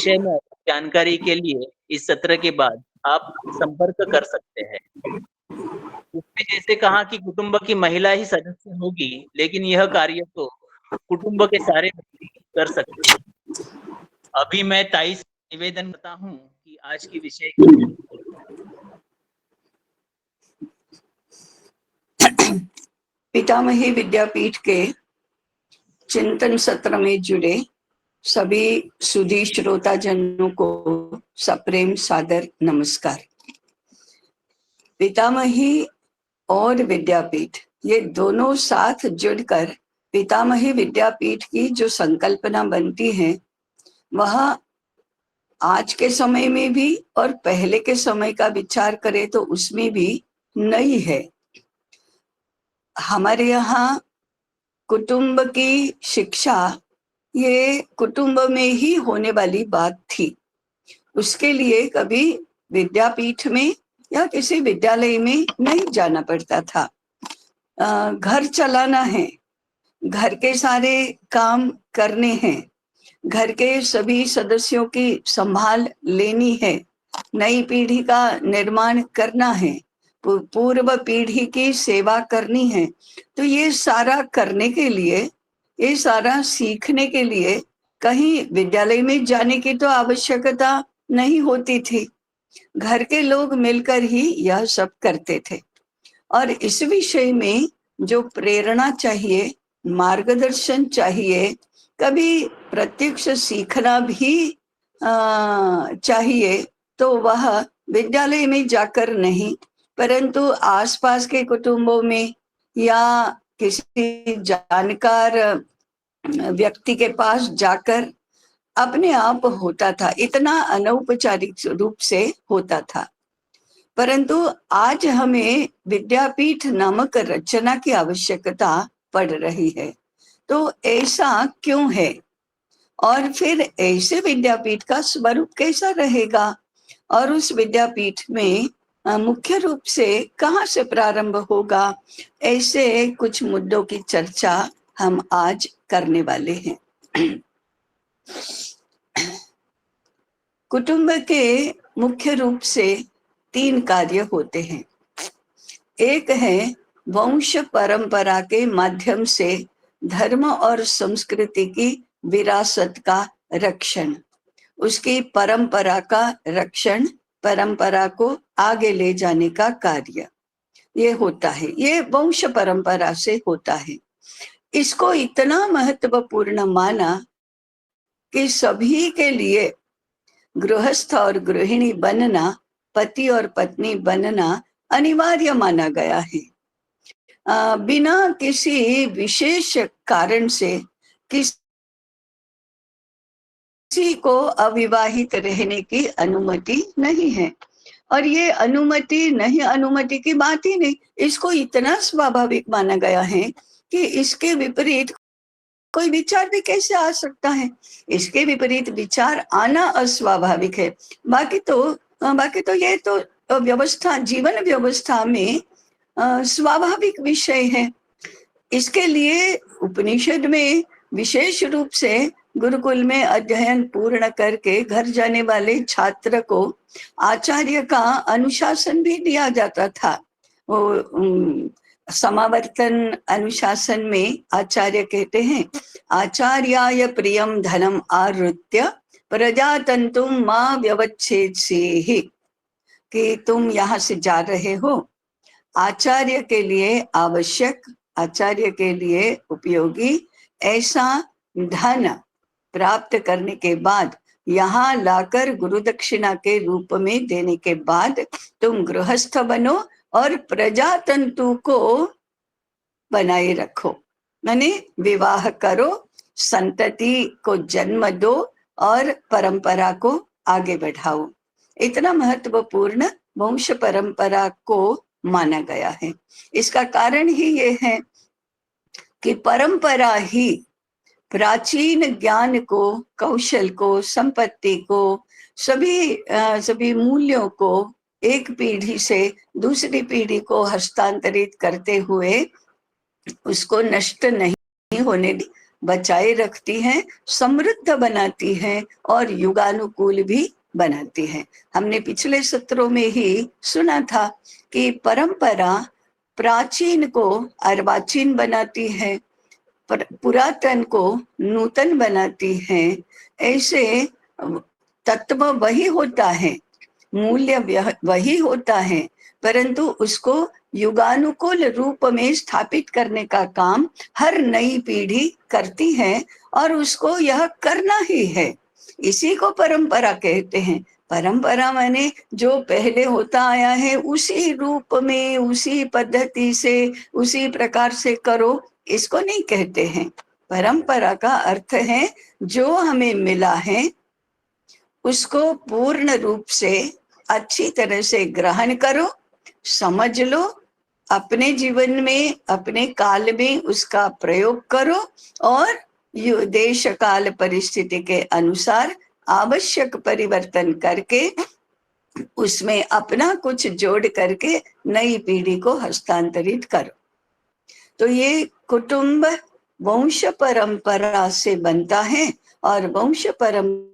विषय में जानकारी के लिए इस सत्र के बाद आप संपर्क कर सकते हैं। उसने जैसे कहा कि कुटुंब की महिला ही सदस्य होगी, लेकिन यह कार्य तो कुटुंब के सारे व्यक्ति कर सकते हैं। अभी मैं ताई से निवेदन करता हूँ कि आज की विषय की पितामही विद्यापीठ के चिंतन सत्र में जुड़े सभी सुधी श्रोताजनों को सप्रेम सादर नमस्कार। पितामही और विद्यापीठ ये दोनों साथ जुड़कर पितामही विद्यापीठ की जो संकल्पना बनती है वह आज के समय में भी और पहले के समय का विचार करें तो उसमें भी नई है। हमारे यहाँ कुटुंब की शिक्षा ये कुटुंब में ही होने वाली बात थी। उसके लिए कभी विद्यापीठ में या किसी विद्यालय में नहीं जाना पड़ता था। घर चलाना है, घर के सारे काम करने हैं, घर के सभी सदस्यों की संभाल लेनी है, नई पीढ़ी का निर्माण करना है, पूर्व पीढ़ी की सेवा करनी है। तो ये सारा करने के लिए, ये सारा सीखने के लिए कहीं विद्यालय में जाने की तो आवश्यकता नहीं होती थी। घर के लोग मिलकर ही यह सब करते थे। और इस विषय में जो प्रेरणा चाहिए, मार्गदर्शन चाहिए, कभी प्रत्यक्ष सीखना भी चाहिए, तो वह विद्यालय में जाकर नहीं, परंतु आसपास के कुटुंबों में या किसी जानकार व्यक्ति के पास जाकर अपने आप होता था। इतना अनौपचारिक रूप से होता था। परंतु आज हमें विद्यापीठ नामक रचना की आवश्यकता पड़ रही है। तो ऐसा क्यों है और फिर ऐसे विद्यापीठ का स्वरूप कैसा रहेगा और उस विद्यापीठ में मुख्य रूप से कहाँ से प्रारंभ होगा, ऐसे कुछ मुद्दों की चर्चा हम आज करने वाले हैं। कुटुंब के मुख्य रूप से 3 कार्य होते हैं। एक है वंश परंपरा के माध्यम से धर्म और संस्कृति की विरासत का रक्षण, उसकी परंपरा का रक्षण, परंपरा को आगे ले जाने का कार्य ये होता है। ये वंश परंपरा से होता है। इसको इतना महत्वपूर्ण माना कि सभी के लिए गृहस्थ और गृहिणी बनना, पति और पत्नी बनना अनिवार्य माना गया है। बिना किसी विशेष कारण से किसी को अविवाहित रहने की अनुमति नहीं है। और ये अनुमति की बात ही नहीं, इसको इतना स्वाभाविक माना गया है कि इसके विपरीत कोई विचार भी कैसे आ सकता है। इसके विपरीत विचार आना अस्वाभाविक है। बाकी तो ये तो व्यवस्था, जीवन व्यवस्था में स्वाभाविक विषय है। इसके लिए उपनिषद में विशेष रूप से गुरुकुल में अध्ययन पूर्ण करके घर जाने वाले छात्र को आचार्य का अनुशासन भी दिया जाता था। वो समावर्तन अनुशासन में आचार्य कहते हैं, आचार्याय प्रियम धनम आरुत्य प्रजातंतुम मां व्यवच्छेदसेहि, कि तुम यहाँ से जा रहे हो, आचार्य के लिए आवश्यक, आचार्य के लिए उपयोगी ऐसा धन प्राप्त करने के बाद, यहाँ लाकर गुरु दक्षिणा के रूप में देने के बाद तुम गृहस्थ बनो और प्रजातंतु को बनाए रखो, माने विवाह करो, संतति को जन्म दो और परंपरा को आगे बढ़ाओ। इतना महत्वपूर्ण वंश परंपरा को माना गया है। इसका कारण ही ये है कि परंपरा ही प्राचीन ज्ञान को, कौशल को, संपत्ति को, सभी मूल्यों को एक पीढ़ी से दूसरी पीढ़ी को हस्तांतरित करते हुए उसको नष्ट नहीं होने बचाए रखती हैं, समृद्ध बनाती हैं और युगानुकूल भी बनाती हैं। हमने पिछले सत्रों में ही सुना था कि परंपरा प्राचीन को अर्वाचीन बनाती है, पुरातन को नूतन बनाती है। ऐसे तत्व वही होता है, मूल्य वही होता है, परंतु उसको युगानुकूल रूप में स्थापित करने का काम हर नई पीढ़ी करती है और उसको यह करना ही है। इसी को परंपरा कहते हैं। परंपरा माने जो पहले होता आया है उसी रूप में, उसी पद्धति से, उसी प्रकार से करो, इसको नहीं कहते हैं। परंपरा का अर्थ है जो हमें मिला है उसको पूर्ण रूप से अच्छी तरह से ग्रहण करो, समझ लो, अपने जीवन में, अपने काल में उसका प्रयोग करो और देश काल परिस्थिति के अनुसार आवश्यक परिवर्तन करके उसमें अपना कुछ जोड़ करके नई पीढ़ी को हस्तांतरित करो। तो ये कुटुंब वंश परंपरा से बनता है और वंश परंपरा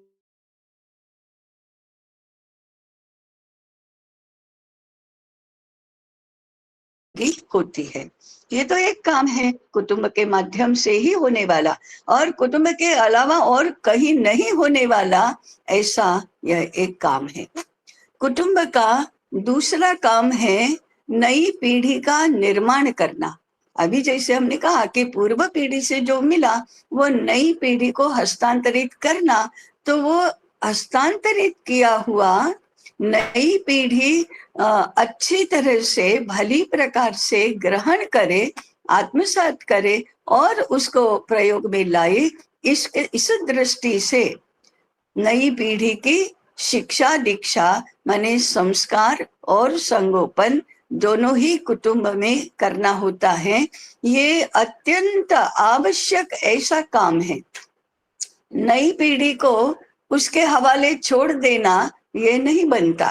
होती है। ये तो एक काम है कुटुंब के माध्यम से ही होने वाला, और कुटुंब के अलावा और कहीं नहीं होने वाला, ऐसा यह एक काम है। कुटुंब का दूसरा काम है नई पीढ़ी का निर्माण करना। अभी जैसे हमने कहा कि पूर्व पीढ़ी से जो मिला वो नई पीढ़ी को हस्तांतरित करना, तो वो हस्तांतरित किया हुआ नई पीढ़ी अच्छी तरह से, भली प्रकार से ग्रहण करे, आत्मसात करे और उसको प्रयोग में लाए। इस दृष्टि से नई पीढ़ी की शिक्षा दीक्षा माने संस्कार और संगोपन दोनों ही कुटुंब में करना होता है। ये अत्यंत आवश्यक ऐसा काम है। नई पीढ़ी को उसके हवाले छोड़ देना ये नहीं बनता,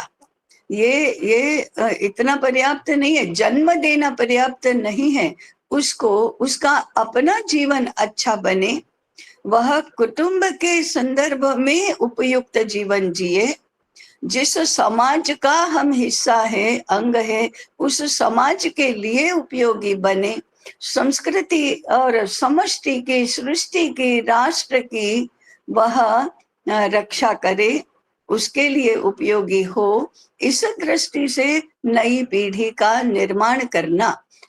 ये इतना पर्याप्त नहीं है, जन्म देना पर्याप्त नहीं है। उसको उसका अपना जीवन अच्छा बने, वह कुटुंब के संदर्भ में उपयुक्त जीवन जिए, जिस समाज का हम हिस्सा है, अंग है, उस समाज के लिए उपयोगी बने, संस्कृति और समष्टि की, सृष्टि की, राष्ट्र की वह रक्षा करे, उसके लिए उपयोगी हो। इस दृष्टि से नई पीढ़ी का निर्माण करना,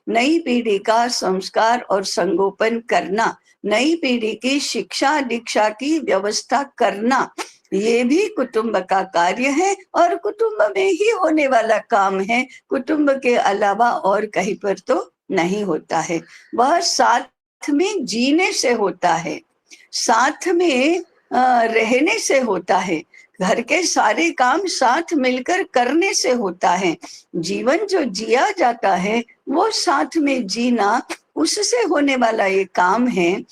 नई पीढ़ी का संस्कार और संगोपन करना, नई पीढ़ी की शिक्षा दीक्षा की व्यवस्था करना, ये भी कुटुंब का कार्य है और कुटुंब में ही होने वाला काम है। कुटुंब के अलावा और कहीं पर तो नहीं होता है। वह साथ में जीने से होता है, साथ में रहने से होता है, घर के सारे काम साथ मिलकर करने से होता है। जीवन जो जिया जाता है वो साथ में जीना, उससे होने वाला ये काम है।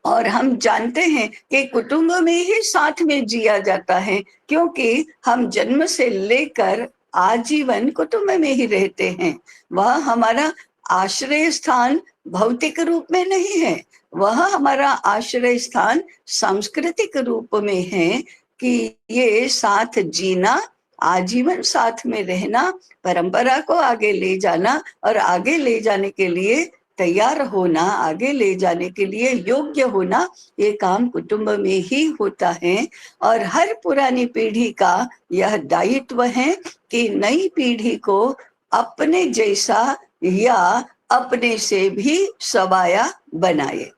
और हम जानते हैं कि कुटुंब में ही साथ में जिया जाता है, क्योंकि हम जन्म से लेकर आजीवन कुटुंब में ही रहते हैं। वह हमारा आश्रय स्थान भौतिक रूप में नहीं है, वह हमारा आश्रय स्थान सांस्कृतिक रूप में है कि ये साथ जीना, आजीवन साथ में रहना, परंपरा को आगे ले जाना और आगे ले जाने के लिए तैयार होना, आगे ले जाने के लिए योग्य होना, ये काम कुटुंब में ही होता है। और हर पुरानी पीढ़ी का यह दायित्व है कि नई पीढ़ी को अपने जैसा या अपने से भी सवाया बनाए।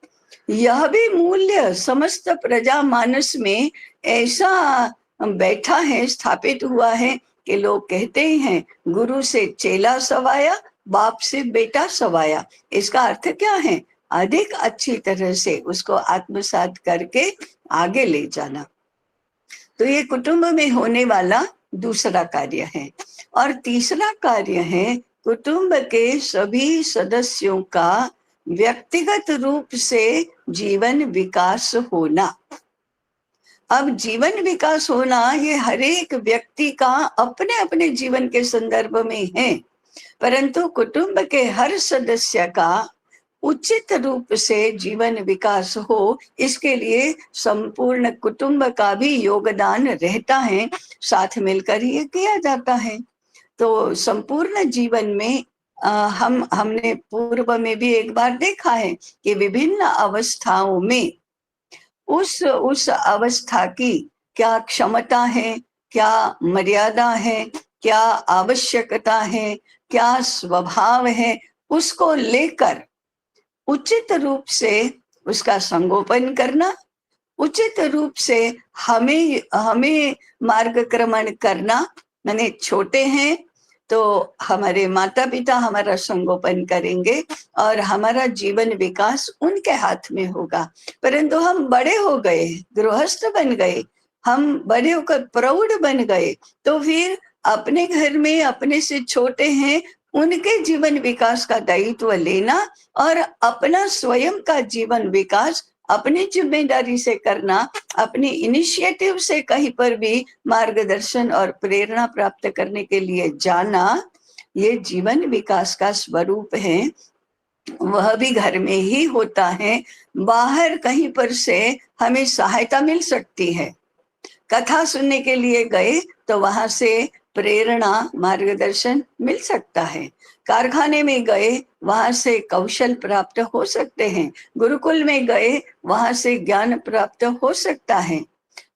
यह भी मूल्य समस्त प्रजा मानस में ऐसा बैठा है, स्थापित हुआ है कि लोग कहते हैं गुरु से चेला सवाया, बाप से बेटा सवाया। इसका अर्थ क्या है? अधिक अच्छी तरह से उसको आत्मसात करके आगे ले जाना। तो ये कुटुंब में होने वाला दूसरा कार्य है। और तीसरा कार्य है कुटुंब के सभी सदस्यों का व्यक्तिगत रूप से जीवन विकास होना। अब जीवन विकास होना ये हर एक व्यक्ति का अपने अपने जीवन के संदर्भ में है, परंतु कुटुंब के हर सदस्य का उचित रूप से जीवन विकास हो, इसके लिए संपूर्ण कुटुंब का भी योगदान रहता है, साथ मिलकर ये किया जाता है। तो संपूर्ण जीवन में हमने पूर्व में भी एक बार देखा है कि विभिन्न अवस्थाओं में उस अवस्था की क्या क्षमता है, क्या मर्यादा है, क्या आवश्यकता है, क्या स्वभाव है, उसको लेकर उचित रूप से उसका संगोपन करना, उचित रूप से हमें हमें मार्गक्रमण करना। माने छोटे हैं तो हमारे माता पिता हमारा संगोपन करेंगे और हमारा जीवन विकास उनके हाथ में होगा। परंतु हम बड़े हो गए, गृहस्थ बन गए, हम बड़े होकर प्रौढ़ बन गए, तो फिर अपने घर में अपने से छोटे हैं उनके जीवन विकास का दायित्व लेना और अपना स्वयं का जीवन विकास अपनी जिम्मेदारी से करना, अपनी इनिशिएटिव से कहीं पर भी मार्गदर्शन और प्रेरणा प्राप्त करने के लिए जाना, ये जीवन विकास का स्वरूप है। वह भी घर में ही होता है, बाहर कहीं पर से हमें सहायता मिल सकती है। कथा सुनने के लिए गए तो वहां से प्रेरणा मार्गदर्शन मिल सकता है, कारखाने में गए वहां से कौशल प्राप्त हो सकते हैं, गुरुकुल में गए वहां से ज्ञान प्राप्त हो सकता है।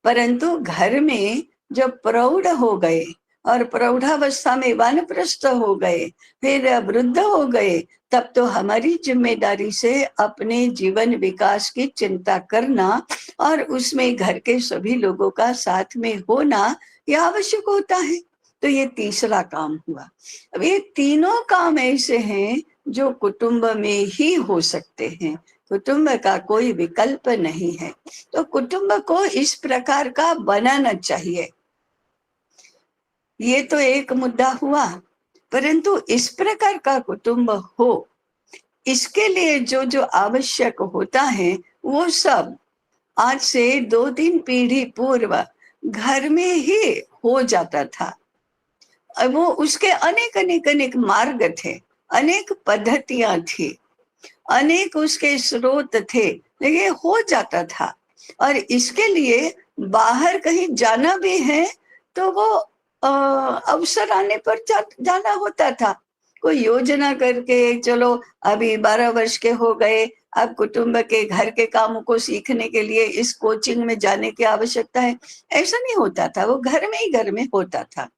परंतु घर में जब प्रौढ़ हो गए और प्रौढ़ावस्था में वानप्रस्थ हो गए, फिर वृद्ध हो गए, तब तो हमारी जिम्मेदारी से अपने जीवन विकास की चिंता करना और उसमें घर के सभी लोगों का साथ में होना यह आवश्यक होता है। तो ये तीसरा काम हुआ। अब ये तीनों काम ऐसे हैं जो कुटुंब में ही हो सकते हैं, कुटुंब का कोई विकल्प नहीं है। तो कुटुंब को इस प्रकार का बनाना चाहिए, ये तो एक मुद्दा हुआ। परंतु इस प्रकार का कुटुंब हो, इसके लिए जो जो आवश्यक होता है वो सब आज से 2-3 पीढ़ी पूर्व घर में ही हो जाता था। वो उसके अनेक अनेक अनेक मार्ग थे, अनेक पद्धतियां थी, अनेक उसके स्रोत थे, लेकिन हो जाता था। और इसके लिए बाहर कहीं जाना भी है तो वो अवसर आने पर जाना होता था। कोई योजना करके चलो अभी 12 वर्ष के हो गए, अब कुटुंब के घर के कामों को सीखने के लिए इस कोचिंग में जाने की आवश्यकता है, ऐसा नहीं होता था। वो घर में ही घर में होता था।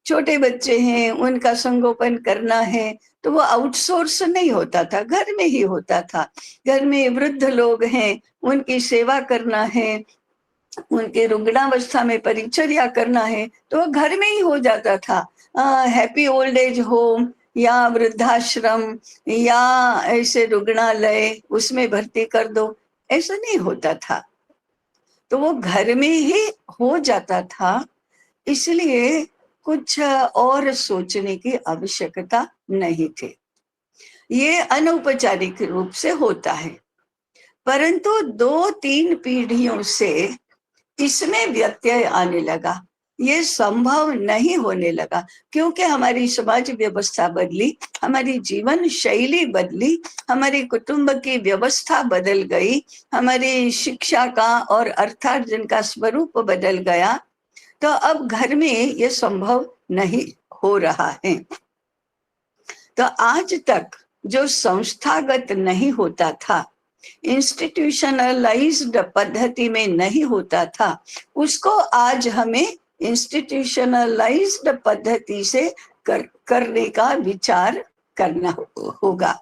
छोटे बच्चे हैं, उनका संगोपन करना है तो वो आउटसोर्स नहीं होता था, घर में ही होता था। घर में वृद्ध लोग हैं, उनकी सेवा करना है, उनके रुग्णावस्था में परिचर्या करना है, तो वो घर में ही हो जाता था। हैप्पी ओल्ड एज होम या वृद्धाश्रम या ऐसे रुग्णालय उसमें भर्ती कर दो, ऐसा नहीं होता था। तो वो घर में ही हो जाता था, इसलिए कुछ और सोचने की आवश्यकता नहीं थी। ये अनौपचारिक रूप से होता है, परंतु 2-3 पीढ़ियों से इसमें व्यत्यय आने लगा, ये संभव नहीं होने लगा, क्योंकि हमारी समाज व्यवस्था बदली, हमारी जीवन शैली बदली, हमारी कुटुंब की व्यवस्था बदल गई, हमारी शिक्षा का और अर्थार्जन का स्वरूप बदल गया। तो अब घर में ये संभव नहीं हो रहा है। तो आज तक जो संस्थागत नहीं होता था, इंस्टीट्यूशनलाइज्ड पद्धति में नहीं होता था, उसको आज हमें इंस्टीट्यूशनलाइज्ड पद्धति से करने का विचार करना होगा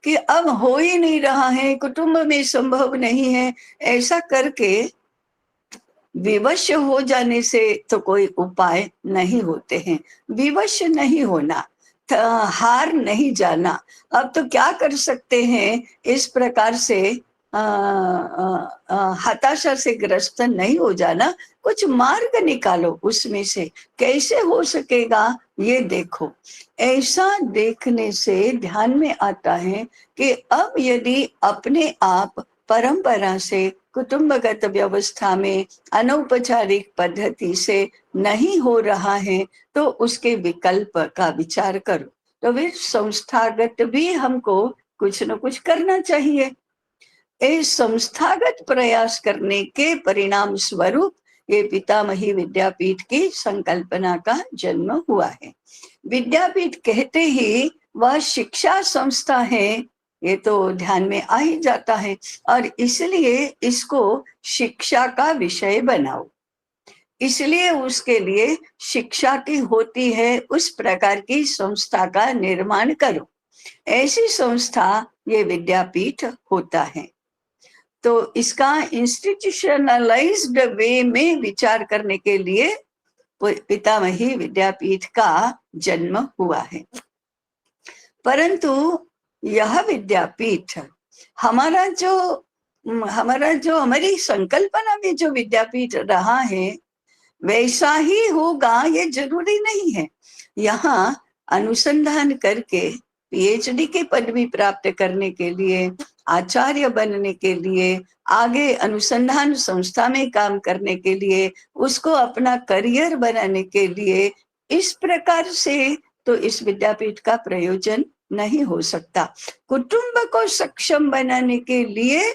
कि अब हो ही नहीं रहा है, कुटुंब में संभव नहीं है, ऐसा करके विवश हो जाने से तो कोई उपाय नहीं होते हैं। विवश नहीं होना, हार नहीं जाना। अब तो क्या कर सकते हैं, इस प्रकार से हताशा से ग्रस्त नहीं हो जाना, कुछ मार्ग निकालो उसमें से, कैसे हो सकेगा ये देखो। ऐसा देखने से ध्यान में आता है कि अब यदि अपने आप परंपरा से कुटुंबगत व्यवस्था में अनौपचारिक पद्धति से नहीं हो रहा है तो उसके विकल्प का विचार करो। तो फिर संस्थागत भी हमको कुछ न कुछ करना चाहिए। इस संस्थागत प्रयास करने के परिणाम स्वरूप ये पितामही विद्यापीठ की संकल्पना का जन्म हुआ है। विद्यापीठ कहते ही वह शिक्षा संस्था है, ये तो ध्यान में आ ही जाता है, और इसलिए इसको शिक्षा का विषय बनाओ, इसलिए उसके लिए शिक्षा की होती है उस प्रकार की संस्था का निर्माण करो। ऐसी संस्था ये विद्यापीठ होता है। तो इसका इंस्टीट्यूशनलाइज्ड वे में विचार करने के लिए पितामही विद्यापीठ का जन्म हुआ है। परंतु यह विद्यापीठ हमारी संकल्पना में जो विद्यापीठ रहा है वैसा ही होगा ये जरूरी नहीं है। यहाँ अनुसंधान करके पीएचडी की पदवी प्राप्त करने के लिए, आचार्य बनने के लिए, आगे अनुसंधान संस्था में काम करने के लिए, उसको अपना करियर बनाने के लिए, इस प्रकार से तो इस विद्यापीठ का प्रयोजन नहीं हो सकता। कुटुंब को सक्षम बनाने के लिए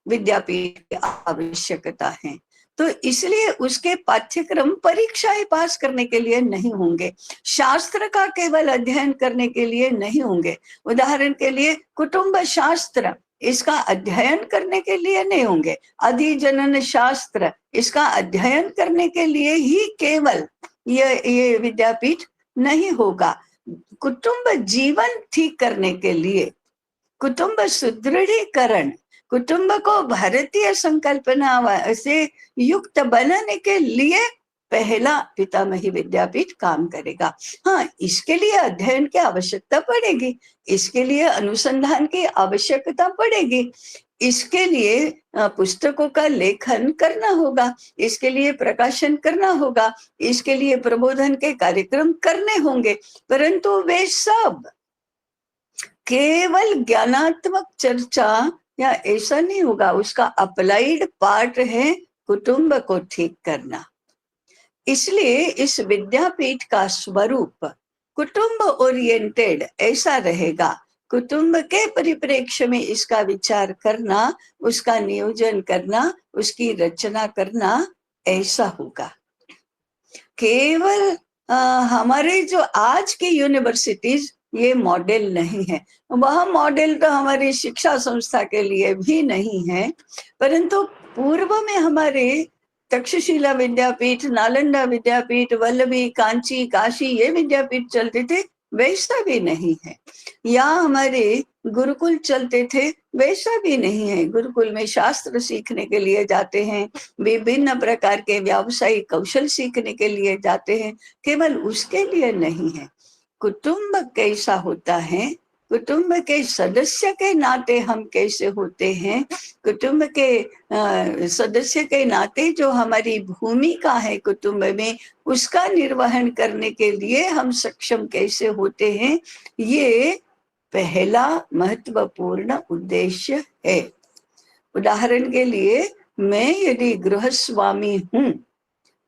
विद्यापीठ की आवश्यकता है। तो इसलिए उसके पाठ्यक्रम परीक्षाएं पास करने के लिए नहीं होंगे, शास्त्र का केवल अध्ययन करने के लिए नहीं होंगे। उदाहरण के लिए कुटुंब शास्त्र, इसका अध्ययन करने के लिए नहीं होंगे। अधिजनन शास्त्र, इसका अध्ययन करने के लिए ही केवल ये विद्यापीठ नहीं होगा। कुटुंब जीवन ठीक करने के लिए, कुटुंब सुदृढ़ीकरण, कुटुंब को भारतीय संकल्पना से युक्त बनाने के लिए पहला पितामही विद्यापीठ काम करेगा। हाँ, इसके लिए अध्ययन की आवश्यकता पड़ेगी, इसके लिए अनुसंधान की आवश्यकता पड़ेगी, इसके लिए पुस्तकों का लेखन करना होगा, इसके लिए प्रकाशन करना होगा, इसके लिए प्रबोधन के कार्यक्रम करने होंगे। परंतु वे सब केवल ज्ञानात्मक चर्चा या ऐसा नहीं होगा, उसका अप्लाइड पार्ट है कुटुंब को ठीक करना। इसलिए इस विद्यापीठ का स्वरूप कुटुंब ओरिएंटेड ऐसा रहेगा। कुटुंब के परिप्रेक्ष्य में इसका विचार करना, उसका नियोजन करना, उसकी रचना करना ऐसा होगा। केवल हमारे जो आज की यूनिवर्सिटीज ये मॉडल नहीं है, वह मॉडल तो हमारी शिक्षा संस्था के लिए भी नहीं है, परंतु पूर्व में हमारे तक्षशिला विद्यापीठ, नालंदा विद्यापीठ, वल्लभी, कांची, काशी ये विद्यापीठ चलते थे, वैसा भी नहीं है। या हमारे गुरुकुल चलते थे, वैसा भी नहीं है। गुरुकुल में शास्त्र सीखने के लिए जाते हैं, विभिन्न प्रकार के व्यावसायिक कौशल सीखने के लिए जाते हैं, केवल उसके लिए नहीं है। कुटुंब कैसा होता है, कुटुंब के सदस्य के नाते हम कैसे होते हैं, कुटुंब के सदस्य के नाते जो हमारी भूमिका है कुटुंब में, उसका निर्वहन करने के लिए हम सक्षम कैसे होते हैं, ये पहला महत्वपूर्ण उद्देश्य है। उदाहरण के लिए मैं यदि गृहस्वामी हूँ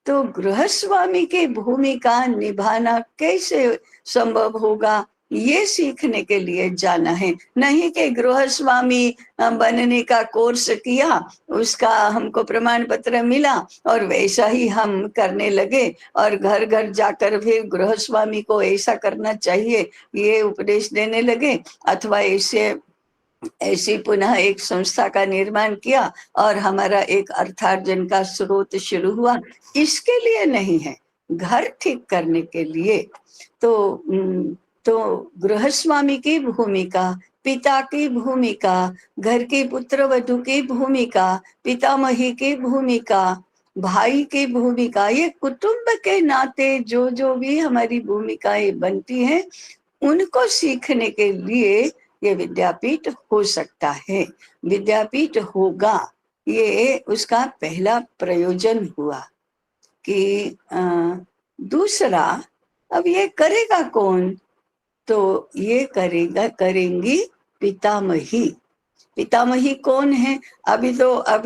तो गृहस्वामी की भूमिका निभाना कैसे संभव होगा, ये सीखने के लिए जाना है। नहीं कि गृहस्वामी बनने का कोर्स किया, उसका हमको प्रमाण पत्र मिला और वैसा ही हम करने लगे और घर घर जाकर फिर गृहस्वामी को ऐसा करना चाहिए ये उपदेश देने लगे, अथवा ऐसी पुनः एक संस्था का निर्माण किया और हमारा एक अर्थार्जन का स्रोत शुरू हुआ। इसके लिए नहीं है, घर ठीक करने के लिए। तो गृहस्वामी की भूमिका, पिता की भूमिका, घर की पुत्र वधू की भूमिका, पितामही की भूमिका, भाई की भूमिका, ये कुटुंब के नाते जो जो भी हमारी भूमिकाएं बनती हैं उनको सीखने के लिए ये विद्यापीठ हो सकता है, विद्यापीठ होगा। ये उसका पहला प्रयोजन हुआ कि दूसरा, अब ये करेगा कौन, तो ये करेंगी पितामही। पितामही कौन है? अभी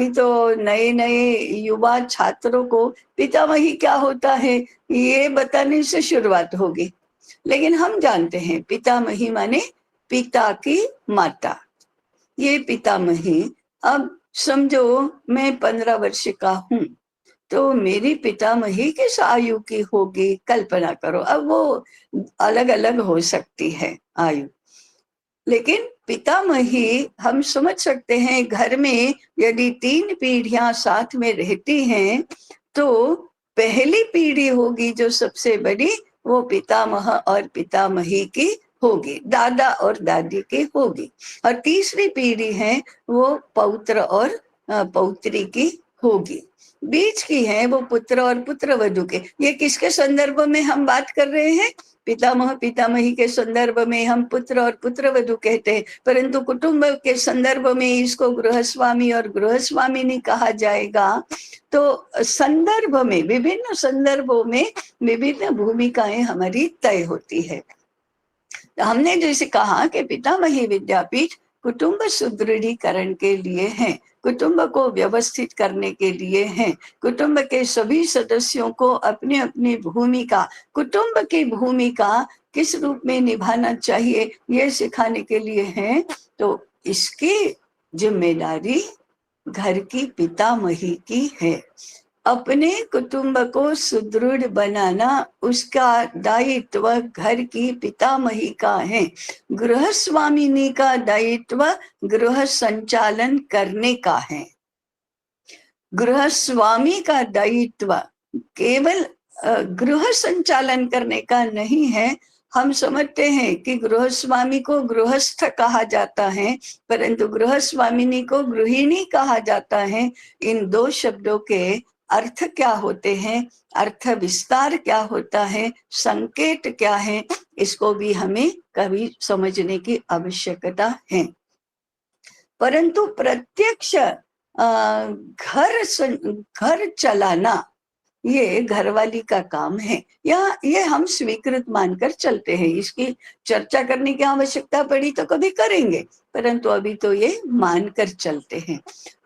तो नए नए युवा छात्रों को पितामही क्या होता है ये बताने से शुरुआत होगी, लेकिन हम जानते हैं पितामही माने पिता की माता, ये पितामही। अब समझो मैं 15 वर्ष का हूँ, तो मेरी पितामही किस आयु की होगी, कल्पना करो। अब वो अलग अलग हो सकती है आयु, लेकिन पितामही हम समझ सकते हैं। घर में यदि 3 पीढ़ियां साथ में रहती हैं, तो पहली पीढ़ी होगी जो सबसे बड़ी, वो पितामह और पितामही की होगी, दादा और दादी की होगी। और तीसरी पीढ़ी है वो पौत्र और पौत्री की होगी। बीच की है वो पुत्र और पुत्र वधु के। ये किसके संदर्भ में हम बात कर रहे हैं? पितामह पितामही के संदर्भ में हम पुत्र और पुत्र वधु कहते हैं, परंतु कुटुंब के संदर्भ में इसको गृहस्वामी और गृहस्वामिनी कहा जाएगा। तो संदर्भ में, विभिन्न संदर्भों में विभिन्न भूमिकाएं हमारी तय होती है। तो हमने जैसे कहा कि पितामही विद्यापीठ कुटुंब सुदृढ़ीकरण के लिए है, कुटुंब को व्यवस्थित करने के लिए है, कुटुंब के सभी सदस्यों को अपनी अपनी भूमिका, कुटुंब की भूमिका किस रूप में निभाना चाहिए, ये सिखाने के लिए है। तो इसकी जिम्मेदारी घर की पितामही की है। अपने कुटुंब को सुदृढ़ बनाना उसका दायित्व घर की पितामही का है। गृहस्वामिनी का दायित्व गृह संचालन करने का है। गृहस्वामी का दायित्व केवल गृह संचालन करने का नहीं है। हम समझते हैं कि गृहस्वामी को गृहस्थ कहा जाता है, परंतु गृहस्वामिनी को गृहिणी कहा जाता है। इन दो शब्दों के अर्थ क्या होते हैं, अर्थ विस्तार क्या होता है, संकेत क्या है, इसको भी हमें कभी समझने की आवश्यकता है। परंतु प्रत्यक्ष घर चलाना ये घरवाली का काम है, या ये हम स्वीकृत मानकर चलते हैं। इसकी चर्चा करने की आवश्यकता पड़ी तो कभी करेंगे, परंतु अभी तो ये मानकर चलते हैं।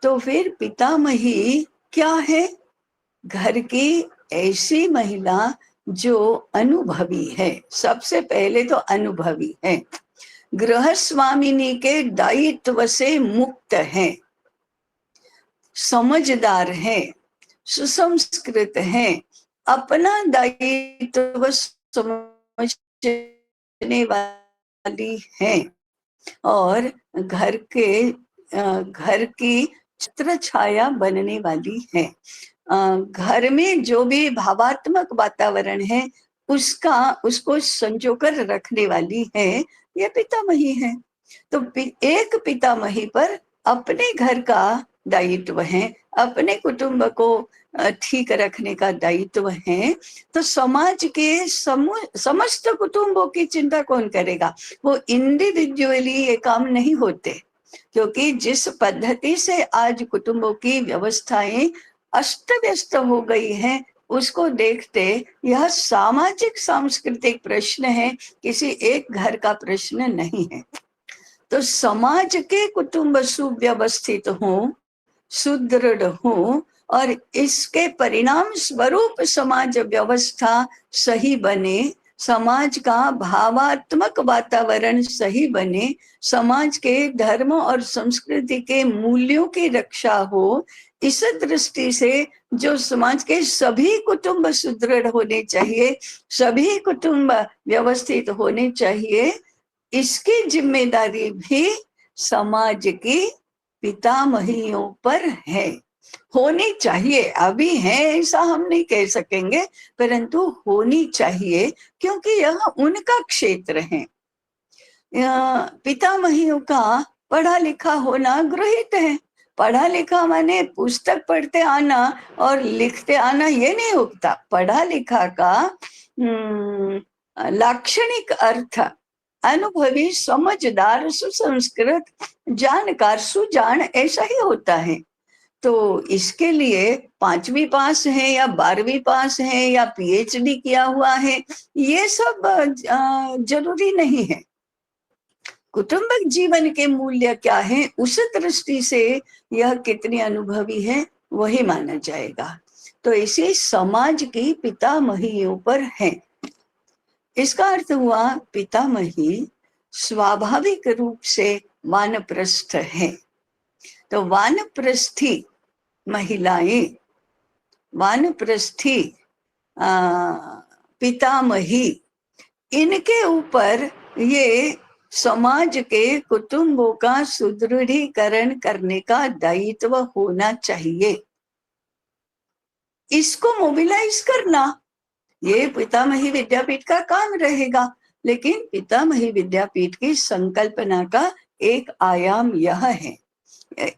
तो फिर पितामही क्या है? घर की ऐसी महिला जो अनुभवी है, सबसे पहले तो अनुभवी है, गृहस्वामिनी के दायित्व से मुक्त है, समझदार है, सुसंस्कृत है, अपना दायित्व समझने वाली है, और घर की छत्र छाया बनने वाली है। घर में जो भी भावात्मक वातावरण है उसको संजोकर रखने वाली है, ये पितामही है। तो एक पितामही पर अपने घर का दायित्व है, अपने कुटुंब को ठीक रखने का दायित्व है। तो समाज के समस्त कुटुंबों की चिंता कौन करेगा? वो इंडिविजुअली ये काम नहीं होते, क्योंकि जिस पद्धति से आज कुटुंबों की व्यवस्थाएं अस्त व्यस्त हो गई है, उसको देखते यह सामाजिक सांस्कृतिक प्रश्न है, किसी एक घर का प्रश्न नहीं है। तो समाज के कुटुंब सुव्यवस्थित हों, सुदृढ़ हों, और इसके परिणाम स्वरूप समाज व्यवस्था सही बने, समाज का भावात्मक वातावरण सही बने, समाज के धर्म और संस्कृति के मूल्यों की रक्षा हो, इस दृष्टि से जो समाज के सभी कुटुंब सुदृढ़ होने चाहिए, सभी कुटुंब व्यवस्थित होने चाहिए, इसकी जिम्मेदारी भी समाज की पितामहियों पर है, होनी चाहिए। अभी है ऐसा हम नहीं कह सकेंगे, परंतु होनी चाहिए, क्योंकि यह उनका क्षेत्र है। पितामहियों का पढ़ा लिखा होना गृहित है। पढ़ा लिखा माने पुस्तक पढ़ते आना और लिखते आना ये नहीं होता। पढ़ा लिखा का लाक्षणिक अर्थ अनुभवी, समझदार, सुसंस्कृत, जानकार, सुजान, ऐसा ही होता है। तो इसके लिए 5वीं पास है या 12वीं पास है या पीएचडी किया हुआ है, ये सब जरूरी नहीं है। कुटुंबिक जीवन के मूल्य क्या है, उस दृष्टि से यह कितनी अनुभवी है वही माना जाएगा। तो इसे समाज की पितामहियों पर है। इसका अर्थ हुआ पितामही स्वाभाविक रूप से वानप्रस्थ है। तो वानप्रस्थी महिलाएं, वानप्रस्थी पितामही, इनके ऊपर ये समाज के कुटुंबों का सुदृढ़ीकरण करने का दायित्व होना चाहिए। इसको मोबिलाइज करना ये पितामही विद्यापीठ का काम रहेगा। लेकिन पितामही विद्यापीठ की संकल्पना का एक आयाम यह है,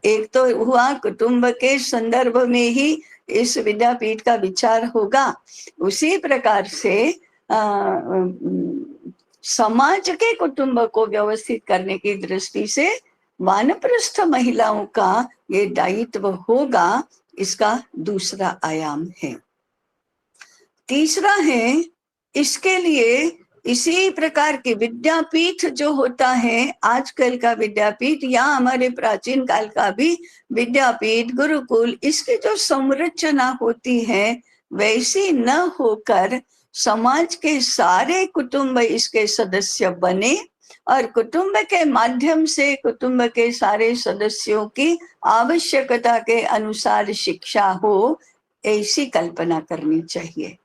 एक तो हुआ कुटुंब के संदर्भ में ही इस विद्यापीठ का विचार होगा, उसी प्रकार से समाज के कुटुंब को व्यवस्थित करने की दृष्टि से वानप्रस्थ महिलाओं का ये दायित्व होगा। इसका दूसरा आयाम है। तीसरा है, इसके लिए इसी प्रकार के विद्यापीठ जो होता है, आजकल का विद्यापीठ या हमारे प्राचीन काल का भी विद्यापीठ, गुरुकुल, इसकी जो संरचना होती है वैसी न होकर समाज के सारे कुटुंब इसके सदस्य बने और कुटुंब के माध्यम से कुटुंब के सारे सदस्यों की आवश्यकता के अनुसार शिक्षा हो, ऐसी कल्पना करनी चाहिए।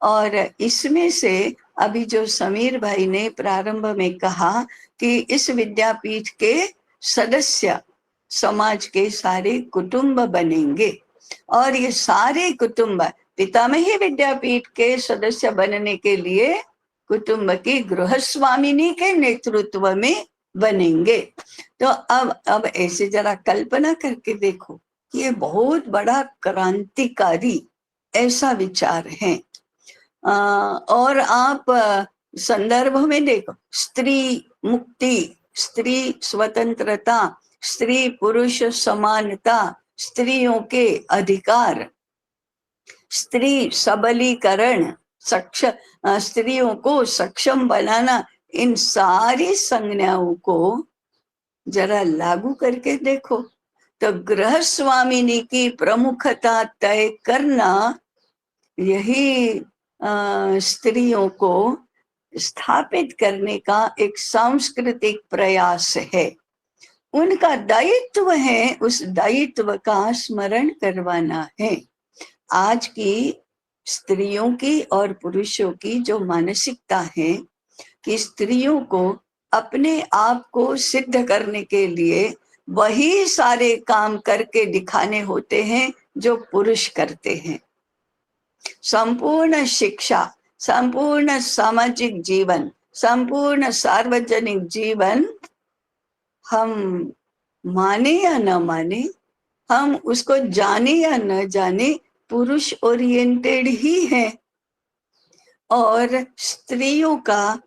और इसमें से अभी जो समीर भाई ने प्रारंभ में कहा कि इस विद्यापीठ के सदस्य समाज के सारे कुटुंब बनेंगे और ये सारे कुटुंब पितामही विद्यापीठ के सदस्य बनने के लिए कुटुंब की गृहस्वामिनी के नेतृत्व में बनेंगे। तो अब ऐसे जरा कल्पना करके देखो, ये बहुत बड़ा क्रांतिकारी ऐसा विचार है। और आप संदर्भ में देखो, स्त्री मुक्ति, स्त्री स्वतंत्रता, स्त्री पुरुष समानता, स्त्रियों के अधिकार, स्त्री सबलीकरण, स्त्रियों को सक्षम बनाना, इन सारी संज्ञाओं को जरा लागू करके देखो तो गृह स्वामिनी की प्रमुखता तय करना यही स्त्रियों को स्थापित करने का एक सांस्कृतिक प्रयास है। उनका दायित्व है, उस दायित्व का स्मरण करवाना है। आज की स्त्रियों की और पुरुषों की जो मानसिकता है कि स्त्रियों को अपने आप को सिद्ध करने के लिए वही सारे काम करके दिखाने होते हैं जो पुरुष करते हैं। संपूर्ण शिक्षा, संपूर्ण सामाजिक जीवन, संपूर्ण सार्वजनिक जीवन, हम माने या न माने, हम उसको जाने या न जाने, पुरुष ओरिएंटेड ही है और स्त्रियों का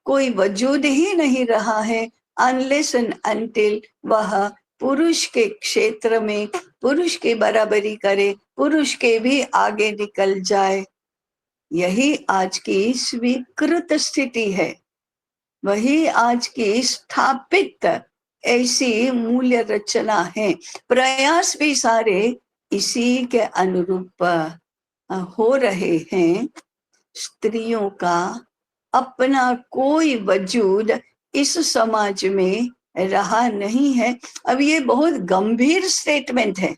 कोई वजूद ही नहीं रहा है अनलेस एंड अनटिल वह पुरुष के क्षेत्र में पुरुष की बराबरी करे, पुरुष के भी आगे निकल जाए। यही आज की स्वीकृत स्थिति है, वही आज की स्थापित ऐसी मूल्य रचना है। प्रयास भी सारे इसी के अनुरूप हो रहे हैं। स्त्रियों का अपना कोई वजूद इस समाज में रहा नहीं है। अब ये बहुत गंभीर स्टेटमेंट है,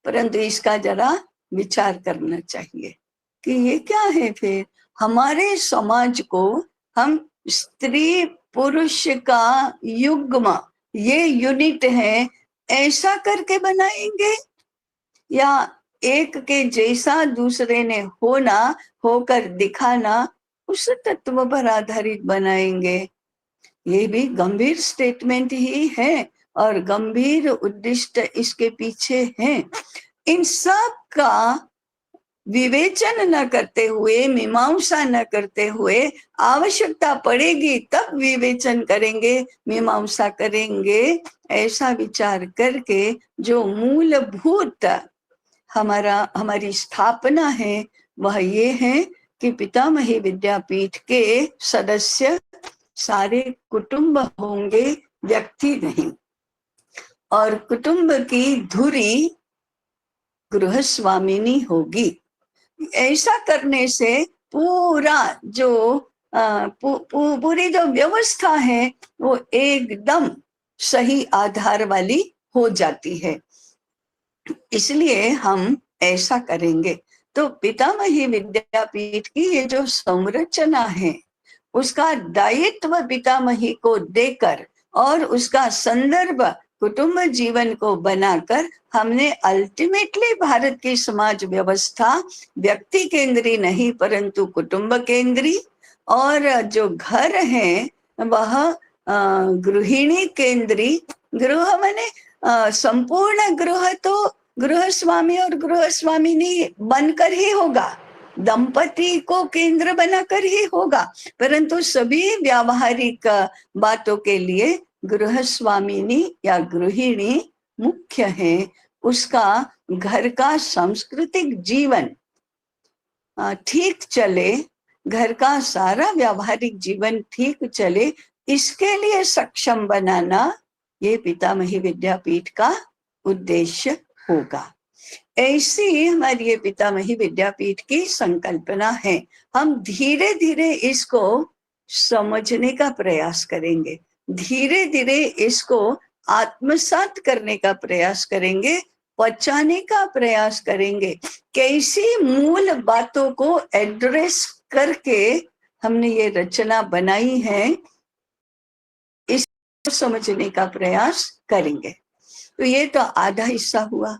परंतु इसका जरा विचार करना चाहिए कि ये क्या है। फिर हमारे समाज को हम स्त्री पुरुष का युग्म, ये यूनिट है, ऐसा करके बनाएंगे या एक के जैसा दूसरे ने होना, होकर दिखाना, उस तत्व पर आधारित बनाएंगे। ये भी गंभीर स्टेटमेंट ही है और गंभीर उद्दिष्ट इसके पीछे है। इन सब का विवेचन न करते हुए, मीमांसा न करते हुए, आवश्यकता पड़ेगी तब विवेचन करेंगे, मीमांसा करेंगे, ऐसा विचार करके जो मूलभूत हमारी स्थापना है वह ये है कि पितामही विद्यापीठ के सदस्य सारे कुटुंब होंगे, व्यक्ति नहीं। और कुटुंब की धुरी गृहस्वामिनी होगी। ऐसा करने से पूरा जो पूरी जो व्यवस्था है वो एकदम सही आधार वाली हो जाती है। इसलिए हम ऐसा करेंगे। तो पितामही विद्यापीठ की ये जो संरचना है उसका दायित्व पितामही को देकर और उसका संदर्भ कुटुंब जीवन को बनाकर हमने अल्टीमेटली भारत की समाज व्यवस्था व्यक्ति केंद्री नहीं परंतु कुटुंब केंद्री, और जो घर है वह गृहिणी केंद्री, गृह माने संपूर्ण गृह तो गृह स्वामी और गृह स्वामिनी बनकर ही होगा, दंपति को केंद्र बनाकर ही होगा, परंतु सभी व्यावहारिक बातों के लिए गृह स्वामिनी या गृहिणी मुख्य है। उसका घर का सांस्कृतिक जीवन ठीक चले, घर का सारा व्यावहारिक जीवन ठीक चले, इसके लिए सक्षम बनाना ये पितामही विद्यापीठ का उद्देश्य होगा। ऐसी हमारी ये पितामही विद्यापीठ की संकल्पना है। हम धीरे धीरे इसको समझने का प्रयास करेंगे, धीरे धीरे इसको आत्मसात करने का प्रयास करेंगे, पचाने का प्रयास करेंगे। कैसी मूल बातों को एड्रेस करके हमने ये रचना बनाई है इसको समझने का प्रयास करेंगे। तो ये तो आधा हिस्सा हुआ।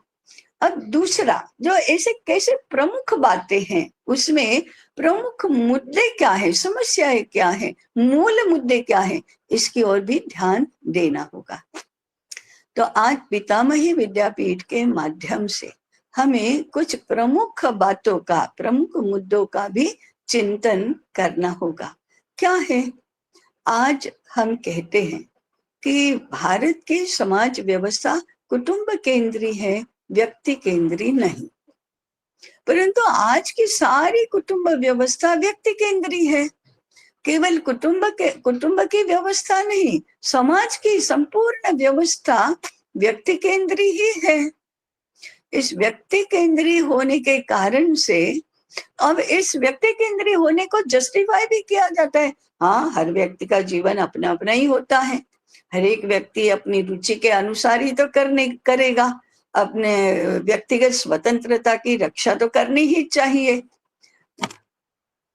अब दूसरा जो ऐसे कैसे प्रमुख बातें हैं, उसमें प्रमुख मुद्दे क्या है, समस्याएं क्या है, मूल मुद्दे क्या है, इसकी ओर भी ध्यान देना होगा। तो आज पितामही विद्यापीठ के माध्यम से हमें कुछ प्रमुख बातों का, प्रमुख मुद्दों का भी चिंतन करना होगा। क्या है? आज हम कहते हैं कि भारत की समाज व्यवस्था कुटुंब केंद्री है, व्यक्ति केंद्री नहीं, परंतु आज की सारी कुटुंब व्यवस्था व्यक्ति केंद्री है। केवल कुटुंब की व्यवस्था नहीं, समाज की संपूर्ण व्यवस्था व्यक्ति केंद्री ही है। इस व्यक्ति केंद्री होने के कारण से अब इस व्यक्ति केंद्री होने को जस्टिफाई भी किया जाता है। हाँ, हर व्यक्ति का जीवन अपना अपना ही होता है, हर एक व्यक्ति अपनी रुचि के अनुसार ही तो करेगा, अपने व्यक्तिगत स्वतंत्रता की रक्षा तो करनी ही चाहिए।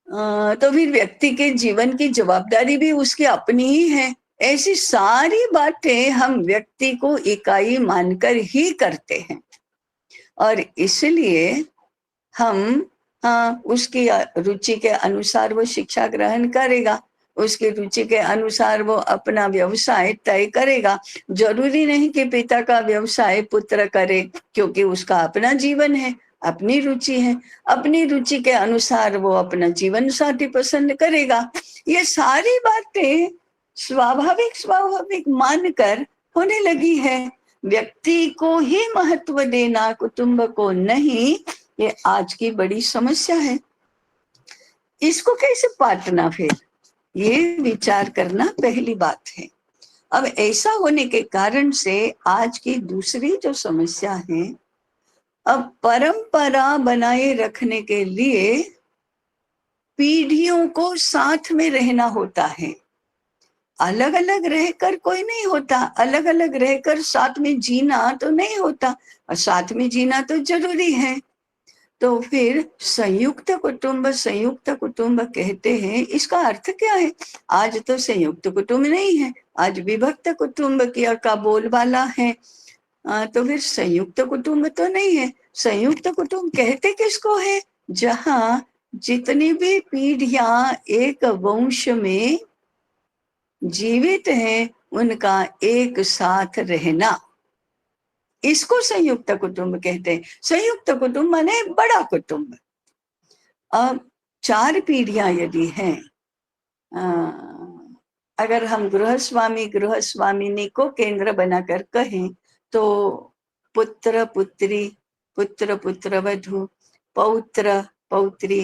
तो फिर व्यक्ति के जीवन की जवाबदारी भी उसकी अपनी ही है। ऐसी सारी बातें हम व्यक्ति को इकाई मानकर ही करते हैं और इसलिए हम उसकी रुचि के अनुसार वो शिक्षा ग्रहण करेगा, उसकी रुचि के अनुसार वो अपना व्यवसाय तय करेगा। जरूरी नहीं कि पिता का व्यवसाय पुत्र करे, क्योंकि उसका अपना जीवन है, अपनी रुचि है, अपनी रुचि के अनुसार वो अपना जीवन साथी पसंद करेगा। ये सारी बातें स्वाभाविक मानकर होने लगी है। व्यक्ति को ही महत्व देना, कुटुंब को नहीं, ये आज की बड़ी समस्या है। इसको कैसे पाटना, फिर ये विचार करना पहली बात है। अब ऐसा होने के कारण से आज की दूसरी जो समस्या है, अब परंपरा बनाए रखने के लिए पीढ़ियों को साथ में रहना होता है। अलग अलग रहकर कोई नहीं होता, अलग अलग रहकर साथ में जीना तो नहीं होता, और साथ में जीना तो जरूरी है। तो फिर संयुक्त कुटुंब कहते हैं, इसका अर्थ क्या है? आज तो संयुक्त कुटुंब नहीं है, आज विभक्त कुटुंब का बोलबाला है। तो फिर संयुक्त कुटुंब तो नहीं है। संयुक्त कुटुंब कहते किसको है? जहां जितनी भी पीढ़ियां एक वंश में जीवित हैं उनका एक साथ रहना, इसको संयुक्त कुटुंब कहते हैं। संयुक्त कुटुंब माने बड़ा कुटुंब। अब 4 पीढ़ियां यदि हैं, अगर हम गृह स्वामिनी को केंद्र बनाकर कहें तो पुत्र पुत्री, पुत्र पुत्रवधू, पौत्र पौत्री,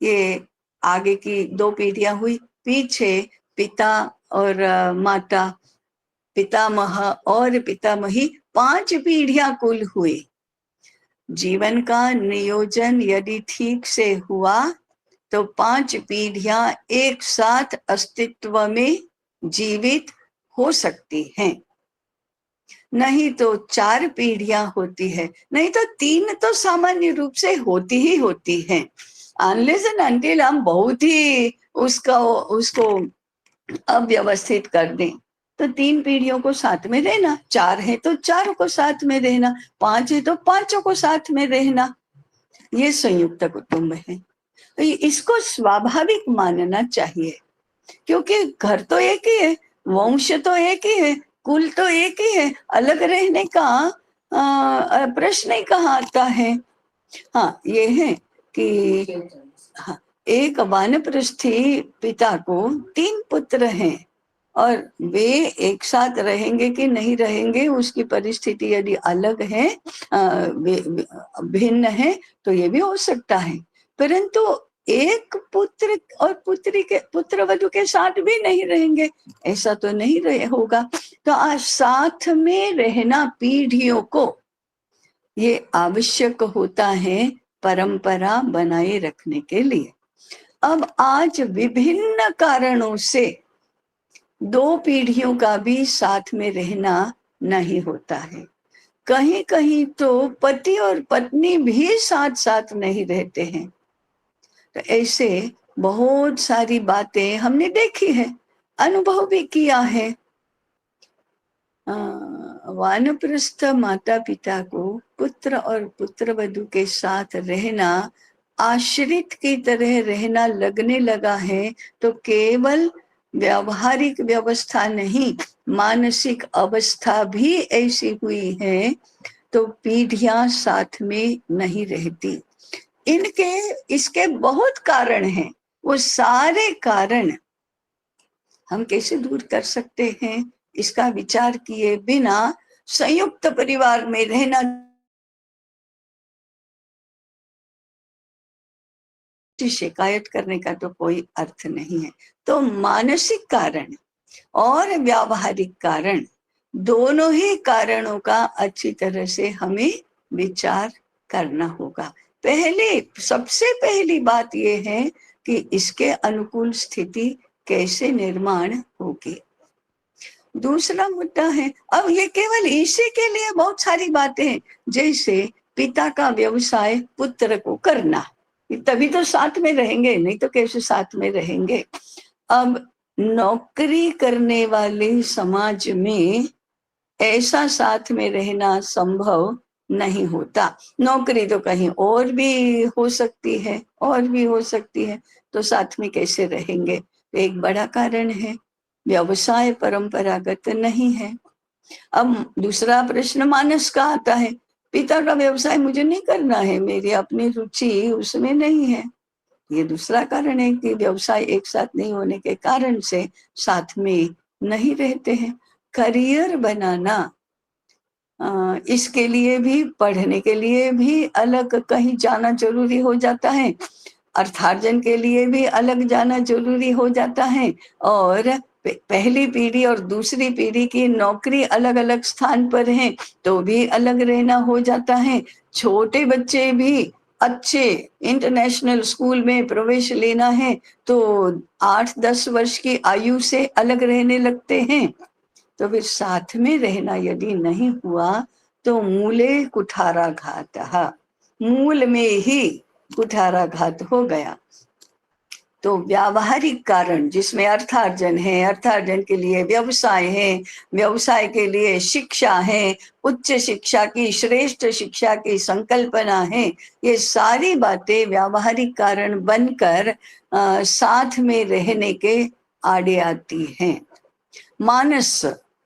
ये आगे की 2 पीढ़ियां हुई। पीछे पिता और माता, पितामह और पितामही, 5 पीढ़ियां कुल हुई। जीवन का नियोजन यदि ठीक से हुआ तो 5 पीढ़ियां एक साथ अस्तित्व में जीवित हो सकती हैं, नहीं तो 4 पीढ़ियां होती है, नहीं तो 3 तो सामान्य रूप से होती ही होती है। अनलेस एंड अनटिल हम बहुत ही उसको अव्यवस्थित कर दें तो 3 पीढ़ियों को साथ में रहना, 4 है तो 4 को साथ में रहना, 5 है तो 5 को साथ में रहना, ये संयुक्त कुटुंब है। तो इसको स्वाभाविक मानना चाहिए, क्योंकि घर तो एक ही है, वंश तो एक ही है, कुल तो एक ही है, अलग रहने का प्रश्न ही कहाँ आता है। हाँ, ये है कि हाँ, एक वानप्रस्थी पिता को 3 पुत्र हैं और वे एक साथ रहेंगे कि नहीं रहेंगे, उसकी परिस्थिति यदि अलग है, भिन्न है, तो ये भी हो सकता है। परंतु एक पुत्र और पुत्री के पुत्र वधू के साथ भी नहीं रहेंगे, ऐसा तो नहीं रहे होगा। तो आज साथ में रहना पीढ़ियों को ये आवश्यक होता है परंपरा बनाए रखने के लिए। अब आज विभिन्न कारणों से 2 पीढ़ियों का भी साथ में रहना नहीं होता है। कहीं कहीं तो पति और पत्नी भी साथ साथ नहीं रहते हैं। तो ऐसे बहुत सारी बातें हमने देखी है, अनुभव भी किया है। वानप्रस्थ माता पिता को पुत्र और पुत्रवधू के साथ रहना आश्रित की तरह रहना लगने लगा है, तो केवल व्यावहारिक व्यवस्था नहीं, मानसिक अवस्था भी ऐसी हुई है, तो पीढ़ियां साथ में नहीं रहती। इसके बहुत कारण हैं, वो सारे कारण हम कैसे दूर कर सकते हैं, इसका विचार किए बिना संयुक्त परिवार में रहना शिकायत करने का तो कोई अर्थ नहीं है। तो मानसिक कारण और व्यावहारिक कारण, दोनों ही कारणों का अच्छी तरह से हमें विचार करना होगा। सबसे पहली बात यह है कि इसके अनुकूल स्थिति कैसे निर्माण होगी। दूसरा मुद्दा है, अब ये केवल इसी के लिए बहुत सारी बातें हैं, जैसे पिता का व्यवसाय पुत्र को करना, तभी तो साथ में रहेंगे, नहीं तो कैसे साथ में रहेंगे। अब नौकरी करने वाले समाज में ऐसा साथ में रहना संभव नहीं होता। नौकरी तो कहीं और भी हो सकती है, तो साथ में कैसे रहेंगे। एक बड़ा कारण है, व्यवसाय परंपरागत नहीं है। अब दूसरा प्रश्न मानस का आता है, पिता का व्यवसाय मुझे नहीं करना है, मेरी अपनी रुचि उसमें नहीं है। ये दूसरा कारण है कि व्यवसाय एक साथ नहीं होने के कारण से साथ में नहीं रहते हैं। करियर बनाना, इसके लिए भी, पढ़ने के लिए भी अलग कहीं जाना जरूरी हो जाता है, अर्थार्जन के लिए भी अलग जाना जरूरी हो जाता है, और पहली पीढ़ी और दूसरी पीढ़ी की नौकरी अलग अलग स्थान पर है, तो भी अलग रहना हो जाता है। छोटे बच्चे भी अच्छे इंटरनेशनल स्कूल में प्रवेश लेना है, तो 8-10 वर्ष की आयु से अलग रहने लगते हैं। तो फिर साथ में रहना यदि नहीं हुआ तो मूले कुठाराघातः, मूल में ही कुठाराघात हो गया। तो व्यावहारिक कारण जिसमें अर्थार्जन है, अर्थार्जन के लिए व्यवसाय है, व्यवसाय के लिए शिक्षा है, उच्च शिक्षा की, श्रेष्ठ शिक्षा की संकल्पना है, ये सारी बातें व्यावहारिक कारण बनकर साथ में रहने के आड़े आती हैं। मानस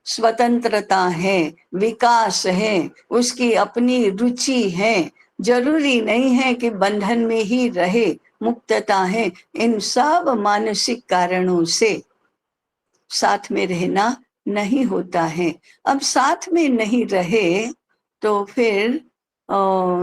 स्वतंत्रता है, विकास है, उसकी अपनी रुचि है, जरूरी नहीं है कि बंधन में ही रहे, मुक्तता है। इन सब मानसिक कारणों से साथ में रहना नहीं होता है। अब साथ में नहीं रहे तो फिर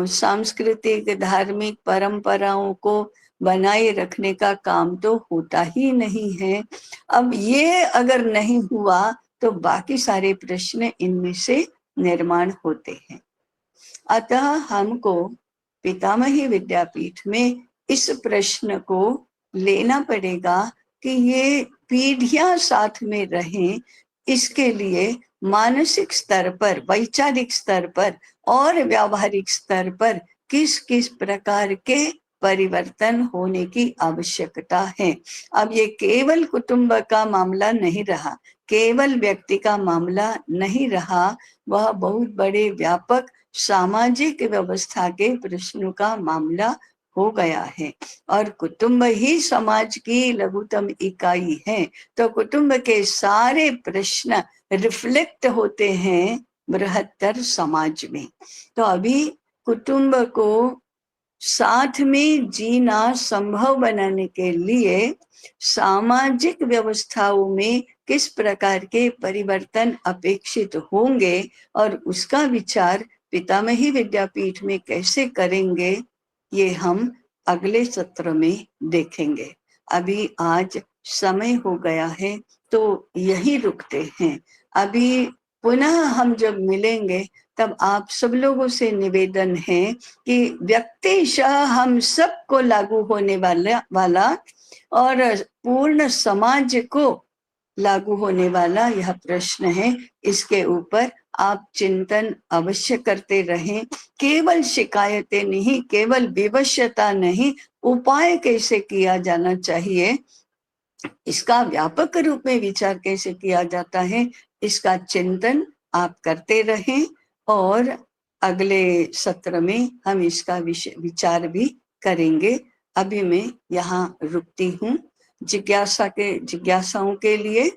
सांस्कृतिक धार्मिक परंपराओं को बनाए रखने का काम तो होता ही नहीं है। अब ये अगर नहीं हुआ तो बाकी सारे प्रश्न इनमें से निर्माण होते हैं। अतः हमको पितामही विद्यापीठ में इस प्रश्न को लेना पड़ेगा कि ये पीढ़ियां साथ में रहें। इसके लिए मानसिक स्तर पर, वैचारिक स्तर पर और व्यावहारिक स्तर पर किस किस प्रकार के परिवर्तन होने की आवश्यकता है। अब ये केवल कुटुंब का मामला नहीं रहा, केवल व्यक्ति का मामला नहीं रहा, वह बहुत बड़े व्यापक सामाजिक व्यवस्था के प्रश्नों का मामला हो गया है। और कुटुंब ही समाज की लघुतम इकाई है, तो कुटुंब के सारे प्रश्न रिफ्लेक्ट होते हैं बृहत्तर समाज में। तो अभी कुटुंब को साथ में जीना संभव बनाने के लिए सामाजिक व्यवस्थाओं में किस प्रकार के परिवर्तन अपेक्षित होंगे और उसका विचार पितामही विद्यापीठ में कैसे करेंगे, ये हम अगले सत्र में देखेंगे। अभी आज समय हो गया है तो यही रुकते हैं। अभी पुनः हम जब मिलेंगे तब आप सब लोगों से निवेदन है कि व्यक्तिशः हम सबको लागू होने वाला और पूर्ण समाज को लागू होने वाला यह प्रश्न है। इसके ऊपर आप चिंतन अवश्य करते रहें। केवल शिकायतें नहीं, केवल विवशता नहीं, उपाय कैसे किया जाना चाहिए, इसका व्यापक रूप में विचार कैसे किया जाता है, इसका चिंतन आप करते रहें। और अगले सत्र में हम इसका विचार भी करेंगे। अभी मैं यहाँ रुकती हूँ। जिज्ञासाओं के लिए,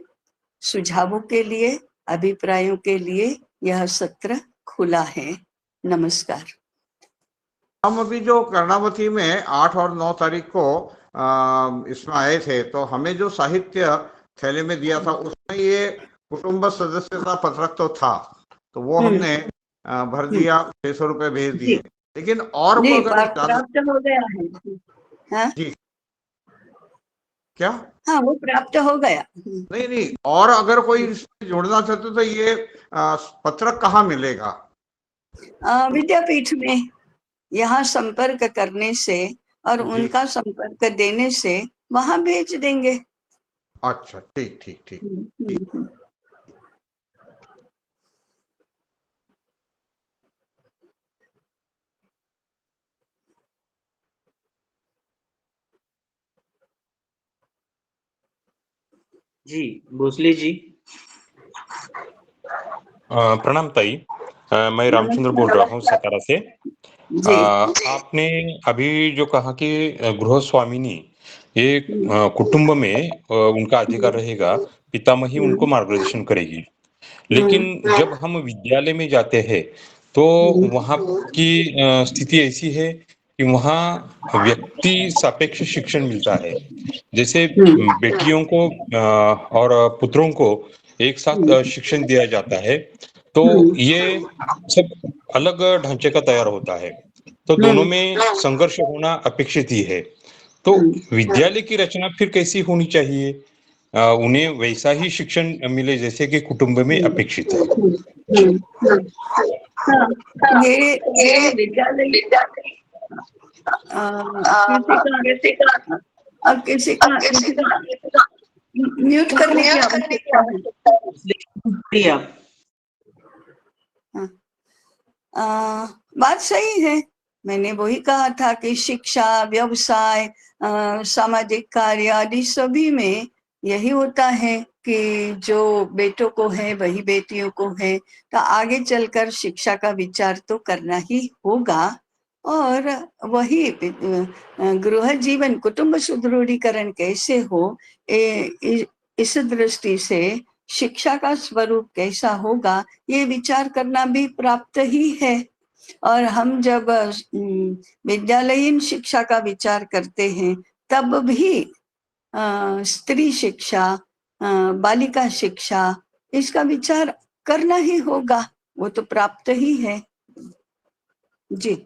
सुझावों के लिए, अभिप्रायों के लिए यह सत्र खुला है। नमस्कार। हम अभी जो कर्णावती में 8 और 9 तारीख को इसमें आए थे, तो हमें जो साहित्य थैले में दिया था उसमें ये कुटुंब सदस्यता पत्रक तो था, तो वो हमने भर दिया, 600 रुपए भेज दिए। लेकिन और अगर प्राप्त हो गया है। हाँ जी, क्या? हाँ, वो प्राप्त हो गया। नहीं, और अगर कोई इसमें जोड़ना चाहते तो ये पत्रक कहाँ मिलेगा? विद्यापीठ में। यहाँ संपर्क करने से और उनका संपर्क देने से वहां भेज देंगे। अच्छा, ठीक। जी, भोसले जी। प्रणाम ताई, मैं रामचंद्र बोल रहा हूँ सतारा से। आपने अभी जो कहा कि गृह स्वामिनी ये कुटुंब में उनका अधिकार रहेगा, पितामही उनको मार्गदर्शन करेगी। लेकिन जब हम विद्यालय में जाते हैं तो वहाँ की स्थिति ऐसी है कि वहाँ व्यक्ति सापेक्ष शिक्षण मिलता है। जैसे बेटियों को और पुत्रों को एक साथ शिक्षण दिया जाता है, तो ये सब अलग ढांचे का तैयार होता है, तो दोनों में संघर्ष होना अपेक्षित ही है। तो विद्यालय की रचना फिर कैसी होनी चाहिए? उन्हें वैसा ही शिक्षण मिले जैसे कि कुटुंब में अपेक्षित है। ये विद्यालय किसी का म्यूट करने की आवश्यकता है। बात सही है। मैंने वही कहा था कि शिक्षा, व्यवसाय, सामाजिक कार्य आदि सभी में यही होता है कि जो बेटों को है वही बेटियों को है, तो आगे चलकर शिक्षा का विचार तो करना ही होगा। और वही गृह जीवन, कुटुंब सुदृढ़ीकरण कैसे हो, इस दृष्टि से शिक्षा का स्वरूप कैसा होगा, ये विचार करना भी प्राप्त ही है। और हम जब विद्यालयीन शिक्षा का विचार करते हैं तब भी स्त्री शिक्षा, बालिका शिक्षा, इसका विचार करना ही होगा, वो तो प्राप्त ही है। जी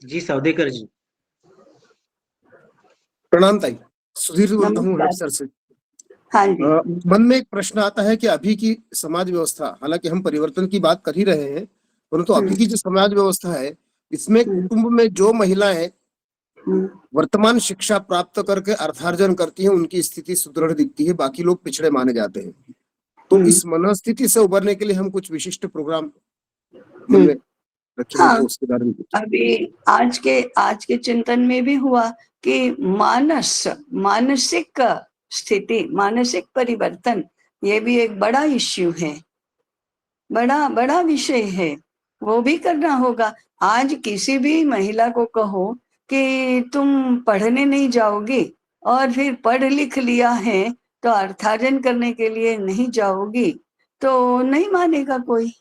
जी, सावदेकर जी। प्रणाम ताई, सुधीर बोलता हूँ अमृतसर से। हाँ जी। मन में एक प्रश्न आता है कि अभी की समाज व्यवस्था, हालांकि हम परिवर्तन की बात कर ही रहे हैं, परंतु अभी की जो समाज व्यवस्था है, इसमें कुटुंब में जो महिलाएं वर्तमान शिक्षा प्राप्त करके अर्थार्जन करती हैं, उनकी स्थिति सुदृढ़ दिखती है, बाकी लोग पिछड़े माने जाते हैं। तो इस मनोस्थिति से उबरने के लिए हम कुछ विशिष्ट प्रोग्राम मन में रखे हैं, हाँ, तो उसके बारे में कुछ। अभी आज के चिंतन में भी हुआ कि मानसिक स्थिति, मानसिक परिवर्तन, ये भी एक बड़ा इश्यू है, बड़ा विषय है, वो भी करना होगा। आज किसी भी महिला को कहो कि तुम पढ़ने नहीं जाओगी और फिर पढ़ लिख लिया है तो अर्थार्जन करने के लिए नहीं जाओगी, तो नहीं मानेगा कोई,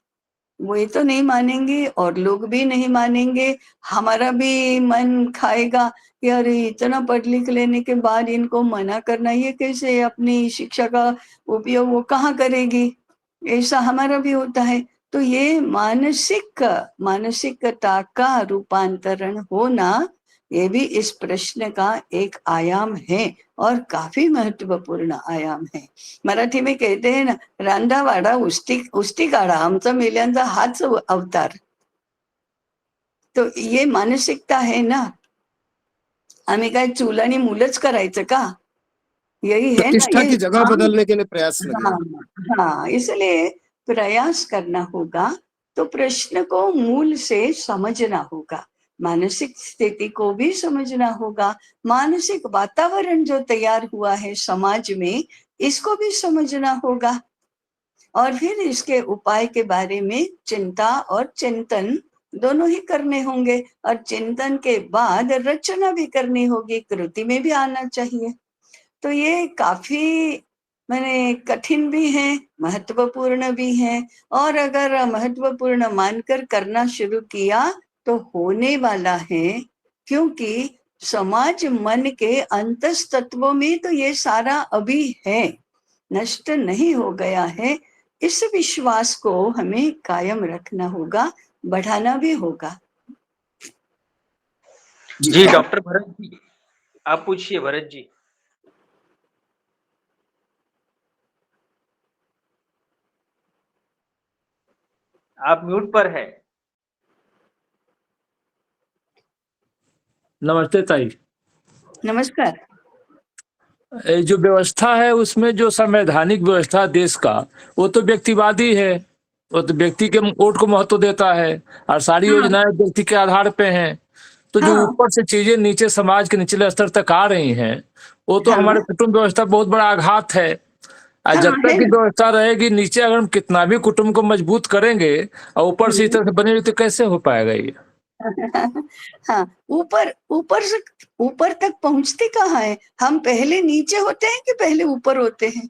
वो तो नहीं मानेंगे और लोग भी नहीं मानेंगे। हमारा भी मन खाएगा कि अरे इतना पढ़ लिख लेने के बाद इनको मना करना, ये कैसे अपनी शिक्षा का उपयोग वो कहाँ करेगी, ऐसा हमारा भी होता है। तो ये मानसिकता का रूपांतरण होना, ये भी इस प्रश्न का एक आयाम है और काफी महत्वपूर्ण आयाम है। मराठी में कहते हैं ना, रांधा वाडा उष्टी काढा, आमचा मेल्यांचा हाच अवतार। तो ये मानसिकता है ना, आम्ही काय चूल आणि मूलच करायचं का, यही है ना प्रतिष्ठा ये। की जगह बदलने के लिए प्रयास लगे। हाँ, हाँ, इसलिए प्रयास करना होगा। तो प्रश्न को मूल से समझना होगा, मानसिक स्थिति को भी समझना होगा, मानसिक वातावरण जो तैयार हुआ है समाज में, इसको भी समझना होगा और फिर इसके उपाय के बारे में चिंता और चिंतन दोनों ही करने होंगे और चिंतन के बाद रचना भी करनी होगी, कृति में भी आना चाहिए। तो ये काफी मैंने कठिन भी है, महत्वपूर्ण भी है, और अगर महत्वपूर्ण मानकर करना शुरू किया तो होने वाला है, क्योंकि समाज मन के अंतस तत्वों में तो ये सारा अभी है, नष्ट नहीं हो गया है। इस विश्वास को हमें कायम रखना होगा, बढ़ाना भी होगा। जी डॉक्टर भरत जी, आप पूछिए भरत जी। आप म्यूट पर है। नमस्ते ताई। नमस्कार। जो व्यवस्था है उसमें जो संवैधानिक व्यवस्था देश का, वो तो व्यक्तिवादी है, वो तो व्यक्ति के वोट को महत्व देता है और सारी हाँ, योजनाएं व्यक्ति के आधार पे हैं। तो जो हाँ, ऊपर से चीजें नीचे समाज के निचले स्तर तक आ रही हैं, वो तो हाँ, हमारे कुटुंब व्यवस्था बहुत बड़ा आघात है। और हाँ, जब है तक की ना। व्यवस्था रहेगी, नीचे अगर हम कितना भी कुटुंब को मजबूत करेंगे और ऊपर से इस तरह से बनेगी, तो कैसे हो पाएगा ये? हाँ, ऊपर तक पहुंचते कहाँ है हम? पहले नीचे होते हैं कि पहले ऊपर होते हैं?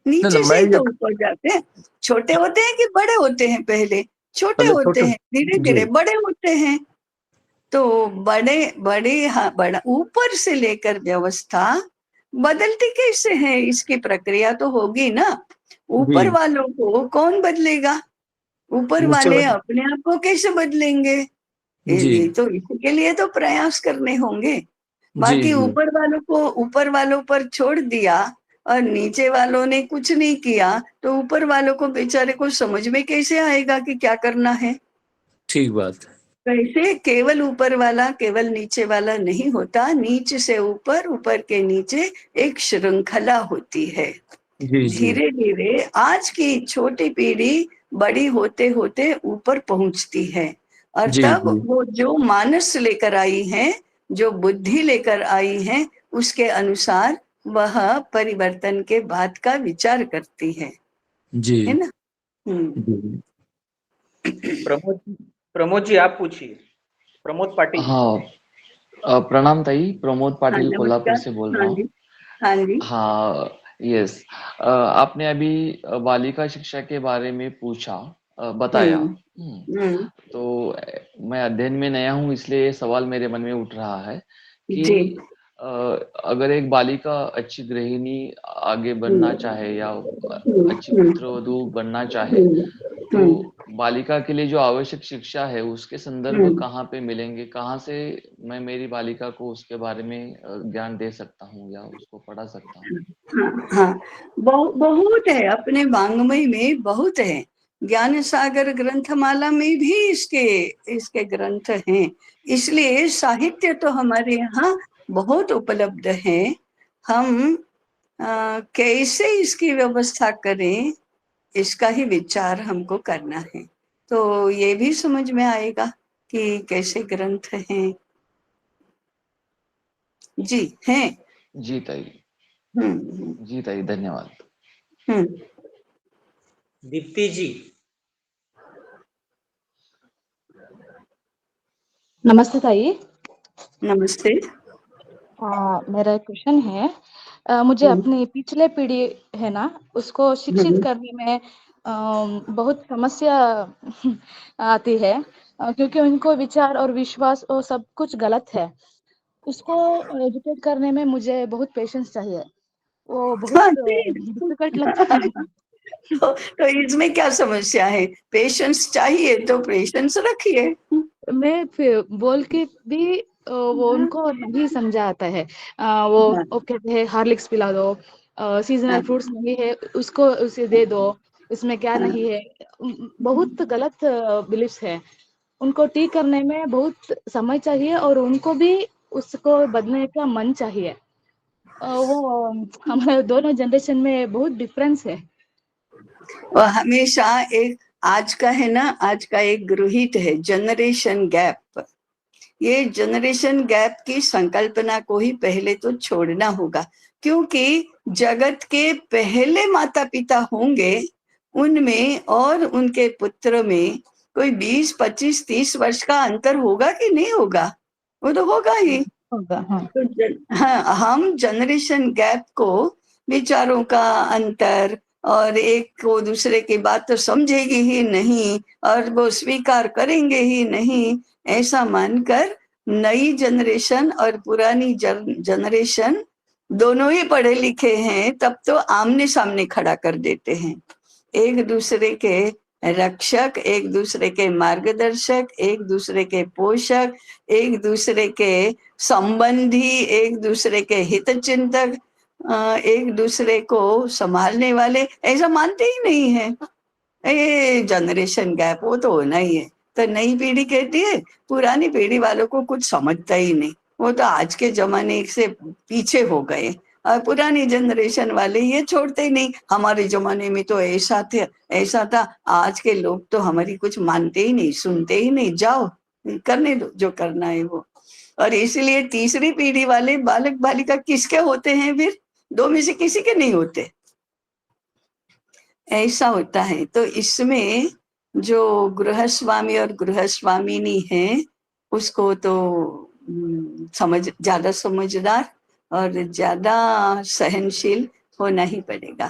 नहीं नीचे नहीं, से मैं ही ये तो ऊपर जाते हैं। छोटे होते हैं कि बड़े होते हैं? पहले छोटे पहले होते छोटे। हैं, धीरे जी धीरे बड़े होते हैं। तो बड़े बड़े, हाँ, बड़ा ऊपर से लेकर व्यवस्था बदलती कैसे है? इसकी प्रक्रिया तो होगी ना। जी। ऊपर वालों को कौन बदलेगा? ऊपर नीचे वाले अपने आप को कैसे बदलेंगे? जी ये तो इसके लिए तो प्रयास करने होंगे। जी बाकी जी ऊपर वालों पर छोड़ दिया और नीचे वालों ने कुछ नहीं किया, तो ऊपर वालों को बेचारे को समझ में कैसे आएगा कि क्या करना है? ठीक बात है। कैसे? केवल ऊपर वाला केवल नीचे वाला नहीं होता, नीच से ऊपर, ऊपर के नीचे एक श्रृंखला होती है। जी जी धीरे धीरे आज की छोटी पीढ़ी बड़ी होते होते ऊपर पहुंचती है और जी तब जी वो जो मानस लेकर आई है, जो बुद्धि लेकर आई है, उसके अनुसार वह परिवर्तन के बाद का विचार करती है जी ना। जी। प्रमोद जी आप पूछिए। प्रमोद पाटिल। हाँ, प्रणाम ताई, प्रमोद हाँ, पाटिल कोल्हापुर नमस्कार। से बोल रहा हाँ हूँ। जी, हाँ जी। हाँ, यस। आपने अभी बालिका शिक्षा के बारे में पूछा, बताया। हम्म, तो मैं अध्ययन में नया हूँ, इसलिए ये सवाल मेरे मन में उठ रहा है कि जी। अ, अगर एक बालिका अच्छी गृहिणी आगे बनना चाहे या अच्छी हम्म, पुत्रवधू बनना चाहे, हम्म, तो बालिका के लिए जो आवश्यक शिक्षा है उसके संदर्भ कहाँ पे मिलेंगे, कहाँ से मैं मेरी बालिका को उसके बारे में ज्ञान दे सकता हूँ या उसको पढ़ा सकता हूँ? हाँ, बहुत है, अपने वाङ्मय में बहुत है। ज्ञान सागर ग्रंथमाला में भी इसके ग्रंथ हैं। इसलिए साहित्य तो हमारे यहाँ बहुत उपलब्ध है। हम कैसे इसकी व्यवस्था करें, इसका ही विचार हमको करना है। तो ये भी समझ में आएगा कि कैसे ग्रंथ हैं। जी हैं। जी ताई, जी ताई, धन्यवाद। दीप्ति जी। नमस्ते ताई। नमस्ते। मेरा एक क्वेश्चन है। मुझे अपनी पिछले पीढ़ी है ना, उसको शिक्षित करने में बहुत समस्या आती है, क्योंकि उनको विचार और विश्वास और सब कुछ गलत है। उसको एजुकेट करने में मुझे बहुत पेशेंस चाहिए। वो बहुत डिफिकल्ट लगता है। तो इसमें क्या समस्या है? पेशेंस चाहिए तो पेशेंस रखिए। मैं फिर बोल के भी वो उनको नहीं समझा आता है। वो कहते हैं हार्लिक्स पिला दो, सीजनल फ्रूट्स नहीं है उसको उसे दे दो, इसमें क्या नहीं है। बहुत गलत बिलीफ्स है। उनको ठीक करने में बहुत समय चाहिए और उनको भी उसको बदलने का मन चाहिए। वो हमारे दोनों जनरेशन में बहुत डिफरेंस है। और हमेशा एक आज का है ना, आज का एक गृहित है जनरेशन गैप। ये जनरेशन गैप की संकल्पना को ही पहले तो छोड़ना होगा, क्योंकि जगत के पहले माता पिता होंगे, उनमें और उनके पुत्र में कोई 20, 25, 30 वर्ष का अंतर होगा कि नहीं होगा? वो तो होगा ही। हाँ। तो हाँ, हम जनरेशन गैप को, विचारों का अंतर, और एक को दूसरे की बात तो समझेगी ही नहीं और वो स्वीकार करेंगे ही नहीं, ऐसा मानकर नई जनरेशन और पुरानी जनरेशन दोनों ही पढ़े लिखे हैं, तब तो आमने सामने खड़ा कर देते हैं। एक दूसरे के रक्षक, एक दूसरे के मार्गदर्शक, एक दूसरे के पोषक, एक दूसरे के संबंधी, एक दूसरे के हितचिंतक, एक दूसरे को संभालने वाले, ऐसा मानते ही नहीं है। ये जनरेशन गैप वो तो होना ही है। तो नई पीढ़ी कहती है पुरानी पीढ़ी वालों को कुछ समझता ही नहीं, वो तो आज के जमाने से पीछे हो गए। और पुरानी जनरेशन वाले ये छोड़ते ही नहीं, हमारे जमाने में तो ऐसा था। आज के लोग तो हमारी कुछ मानते ही नहीं, सुनते ही नहीं, जाओ करने दो जो करना है वो। और इसलिए तीसरी पीढ़ी वाले बालक बालिका किसके होते हैं फिर? दो में से किसी के नहीं होते, ऐसा होता है। तो इसमें जो गृहस्वामी और गृहस्वामिनी है, उसको तो ज्यादा समझदार और ज्यादा सहनशील होना ही पड़ेगा।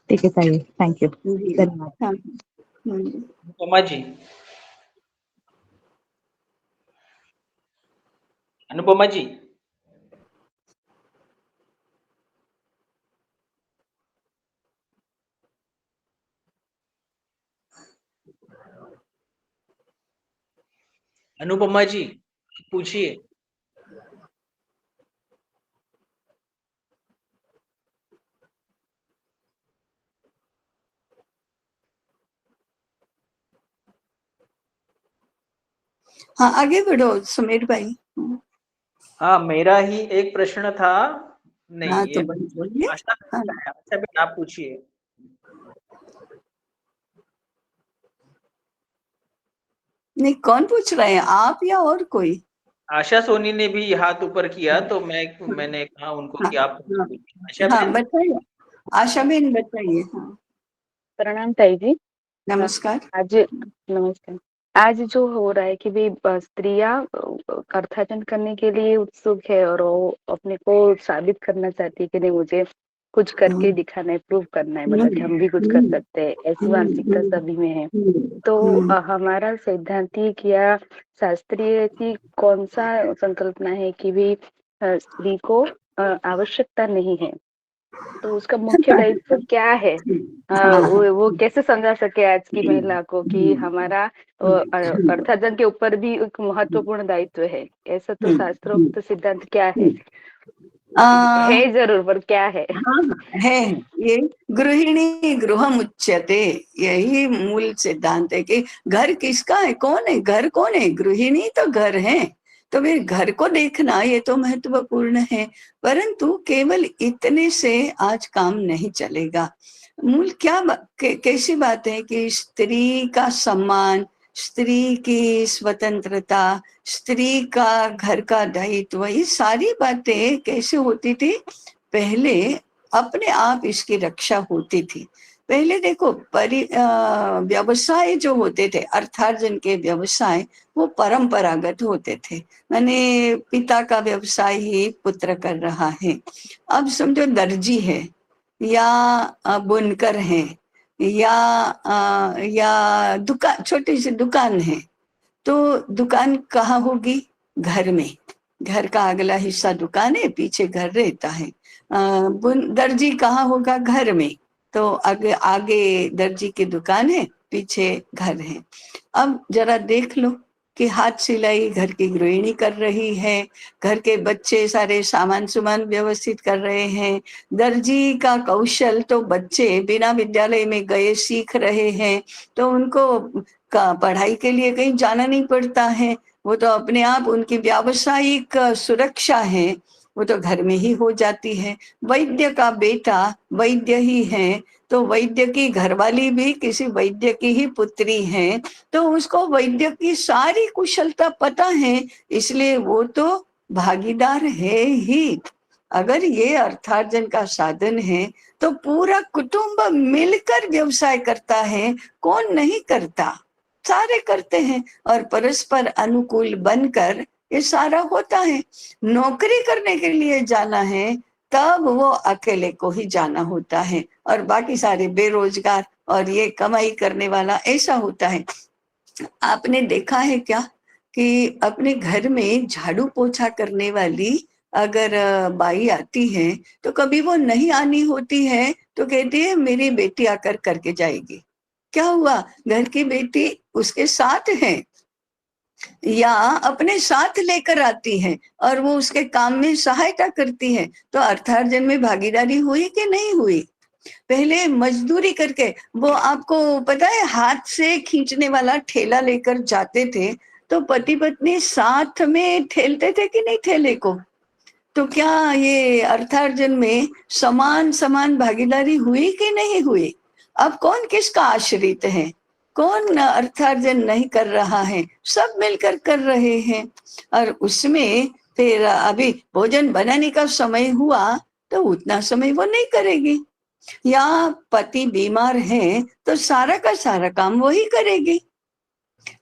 ठीक है ताई, थैंक यू, धन्यवाद। हाँ। अनुपमा जी। अनुपमा जी। अनुपमा जी पूछिए। हाँ, आगे बढ़ो सुमेर भाई। हाँ, मेरा ही एक प्रश्न था। नहीं, हाँ, ये तो बोलिए। आशा हाँ। का है। अच्छा बेटा आप पूछिए। नहीं, कौन पूछ रहे हैं, आप या और कोई? आशा सोनी ने भी हाथ ऊपर किया, तो मैंने कहा उनको हाँ, कि आप हाँ, आशा हाँ, बहन। बताइए। आशा बहन बताइए। हाँ, प्रणाम ताई जी। नमस्कार। आज नमस्कार। आज जो हो रहा है कि भी स्त्रियां अर्थार्जन करने के लिए उत्सुक है और वो अपने को साबित करना चाहती है कि नहीं मुझे कुछ करके दिखाना है, प्रूव करना है, मतलब कि हम भी कुछ कर सकते हैं, ऐसी मानसिकता सभी में है। तो हमारा सैद्धांतिक या शास्त्रीय ऐसी कौन सा संकल्पना है कि भी स्त्री को आवश्यकता नहीं है तो उसका मुख्य दायित्व क्या है? वो कैसे समझा सके आज की महिला को कि हमारा अर्थार्जन के ऊपर भी एक महत्वपूर्ण दायित्व है? ऐसा तो शास्त्रोक्त सिद्धांत क्या है? है जरूर, पर क्या है? हाँ, है ये गृहिणी गृहम उच्यते, यही मूल सिद्धांत है कि घर किसका है, कौन है, घर कौन है, गृहिणी तो घर है। तो फिर घर को देखना ये तो महत्वपूर्ण है, परंतु केवल इतने से आज काम नहीं चलेगा। मूल क्या कैसी बात है कि स्त्री का सम्मान, स्त्री की स्वतंत्रता, स्त्री का घर का दायित्व, ये सारी बातें कैसे होती थी? पहले अपने आप इसकी रक्षा होती थी। पहले देखो व्यवसाय जो होते थे, अर्थार्जन के व्यवसाय, वो परंपरागत होते थे। मैंने पिता का व्यवसाय ही पुत्र कर रहा है। अब समझो दर्जी है या बुनकर है या दुकान, छोटी सी दुकान है, तो दुकान कहाँ होगी? घर में। घर का अगला हिस्सा दुकान है, पीछे घर रहता है। दर्जी कहाँ होगा? घर में। तो आगे दर्जी की दुकान है, पीछे घर है। अब जरा देख लो कि हाथ सिलाई घर की गृहिणी कर रही है, घर के बच्चे सारे सामान सुमान व्यवस्थित कर रहे हैं। दर्जी का कौशल तो बच्चे बिना विद्यालय में गए सीख रहे हैं, तो उनको का पढ़ाई के लिए कहीं जाना नहीं पड़ता है। वो तो अपने आप, उनकी व्यावसायिक सुरक्षा है वो तो घर में ही हो जाती है। वैद्य का बेटा वैद्य ही है, तो वैद्य की घरवाली भी किसी वैद्य की ही पुत्री है, तो उसको वैद्य की सारी कुशलता पता है, इसलिए वो तो भागीदार है ही। अगर ये अर्थार्जन का साधन है तो पूरा कुटुंब मिलकर व्यवसाय करता है। कौन नहीं करता? सारे करते हैं, और परस्पर अनुकूल बनकर ये सारा होता है। नौकरी करने के लिए जाना है तब वो अकेले को ही जाना होता है, और बाकी सारे बेरोजगार और ये कमाई करने वाला, ऐसा होता है। आपने देखा है क्या कि अपने घर में झाड़ू पोछा करने वाली अगर बाई आती है तो कभी वो नहीं आनी होती है तो कहती है मेरी बेटी आकर करके जाएगी। क्या हुआ? घर की बेटी उसके साथ है या अपने साथ लेकर आती है और वो उसके काम में सहायता करती है। तो अर्थार्जन में भागीदारी हुई कि नहीं हुई? पहले मजदूरी करके, वो आपको पता है हाथ से खींचने वाला ठेला लेकर जाते थे, तो पति पत्नी साथ में ठेलते थे कि नहीं ठेले को? तो क्या ये अर्थार्जन में समान समान भागीदारी हुई कि नहीं हुई? अब कौन किसका आश्रित है? कौन अर्थार्जन नहीं कर रहा है? सब मिलकर कर रहे हैं। और उसमें फिर अभी भोजन बनाने का समय हुआ तो उतना समय वो नहीं करेगी, या पति बीमार है तो सारा का सारा काम वही करेगी।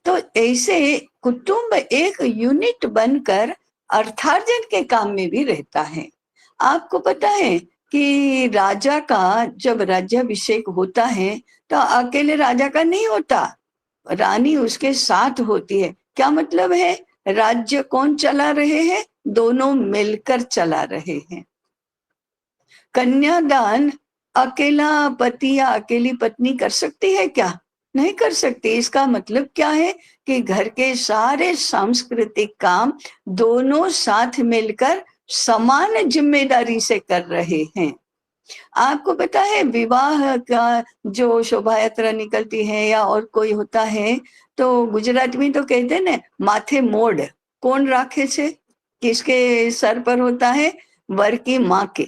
तो ऐसे कुटुंब एक यूनिट बनकर अर्थार्जन के काम में भी रहता है। आपको पता है कि राजा का जब राज्याभिषेक होता है तो अकेले राजा का नहीं होता, रानी उसके साथ होती है। क्या मतलब है? राज्य कौन चला रहे हैं? दोनों मिलकर चला रहे हैं। कन्यादान अकेला पति या अकेली पत्नी कर सकती है क्या? नहीं कर सकती। इसका मतलब क्या है कि घर के सारे सांस्कृतिक काम दोनों साथ मिलकर समान जिम्मेदारी से कर रहे हैं। आपको पता है विवाह का जो शोभा यात्रा निकलती है या और कोई होता है तो गुजराती में तो कहते हैं ना, माथे मोड़ कौन राखे छे? किसके सर पर होता है? वर की माँ के।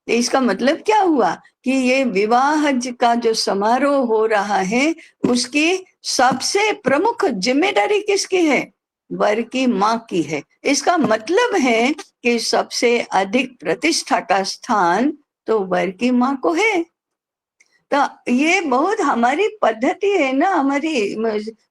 इसका मतलब क्या हुआ कि ये विवाह का जो समारोह हो रहा है उसकी सबसे प्रमुख जिम्मेदारी किसकी है? वर की माँ की है। इसका मतलब है कि सबसे अधिक प्रतिष्ठा का स्थान तो वर की माँ को है। तो ये बहुत हमारी पद्धति है ना, हमारी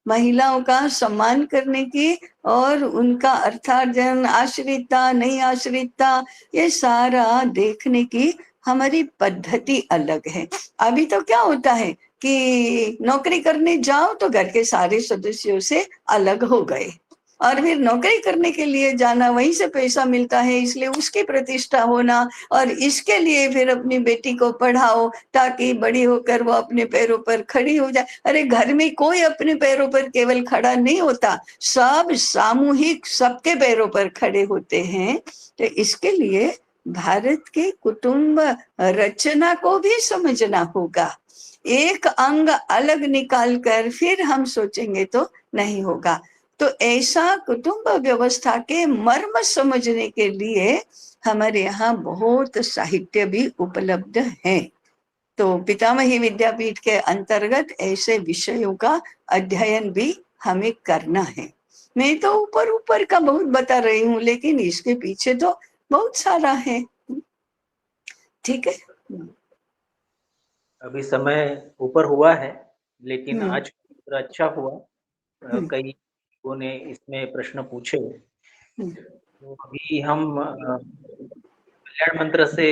महिलाओं का सम्मान करने की और उनका अर्थार्जन, आश्रितता नहीं आश्रितता, ये सारा देखने की हमारी पद्धति अलग है। अभी तो क्या होता है कि नौकरी करने जाओ तो घर के सारे सदस्यों से अलग हो गए, और फिर नौकरी करने के लिए जाना, वहीं से पैसा मिलता है, इसलिए उसकी प्रतिष्ठा होना, और इसके लिए फिर अपनी बेटी को पढ़ाओ ताकि बड़ी होकर वो अपने पैरों पर खड़ी हो जाए। अरे घर में कोई अपने पैरों पर केवल खड़ा नहीं होता, सब सामूहिक सबके पैरों पर खड़े होते हैं। तो इसके लिए भारत के कुटुंब रचना को भी समझना होगा। एक अंग अलग निकाल कर फिर हम सोचेंगे तो नहीं होगा। तो ऐसा कुटुंब व्यवस्था के मर्म समझने के लिए हमारे यहाँ बहुत साहित्य भी उपलब्ध है। तो पितामही विद्यापीठ के अंतर्गत ऐसे विषयों का अध्ययन भी हमें करना है। मैं तो ऊपर ऊपर का बहुत बता रही हूँ, लेकिन इसके पीछे तो बहुत सारा है। ठीक है, अभी समय ऊपर हुआ है, लेकिन आज पूरा अच्छा हुआ। कई लोगों ने इसमें प्रश्न पूछे, तो अभी हम कल्याण मंत्र से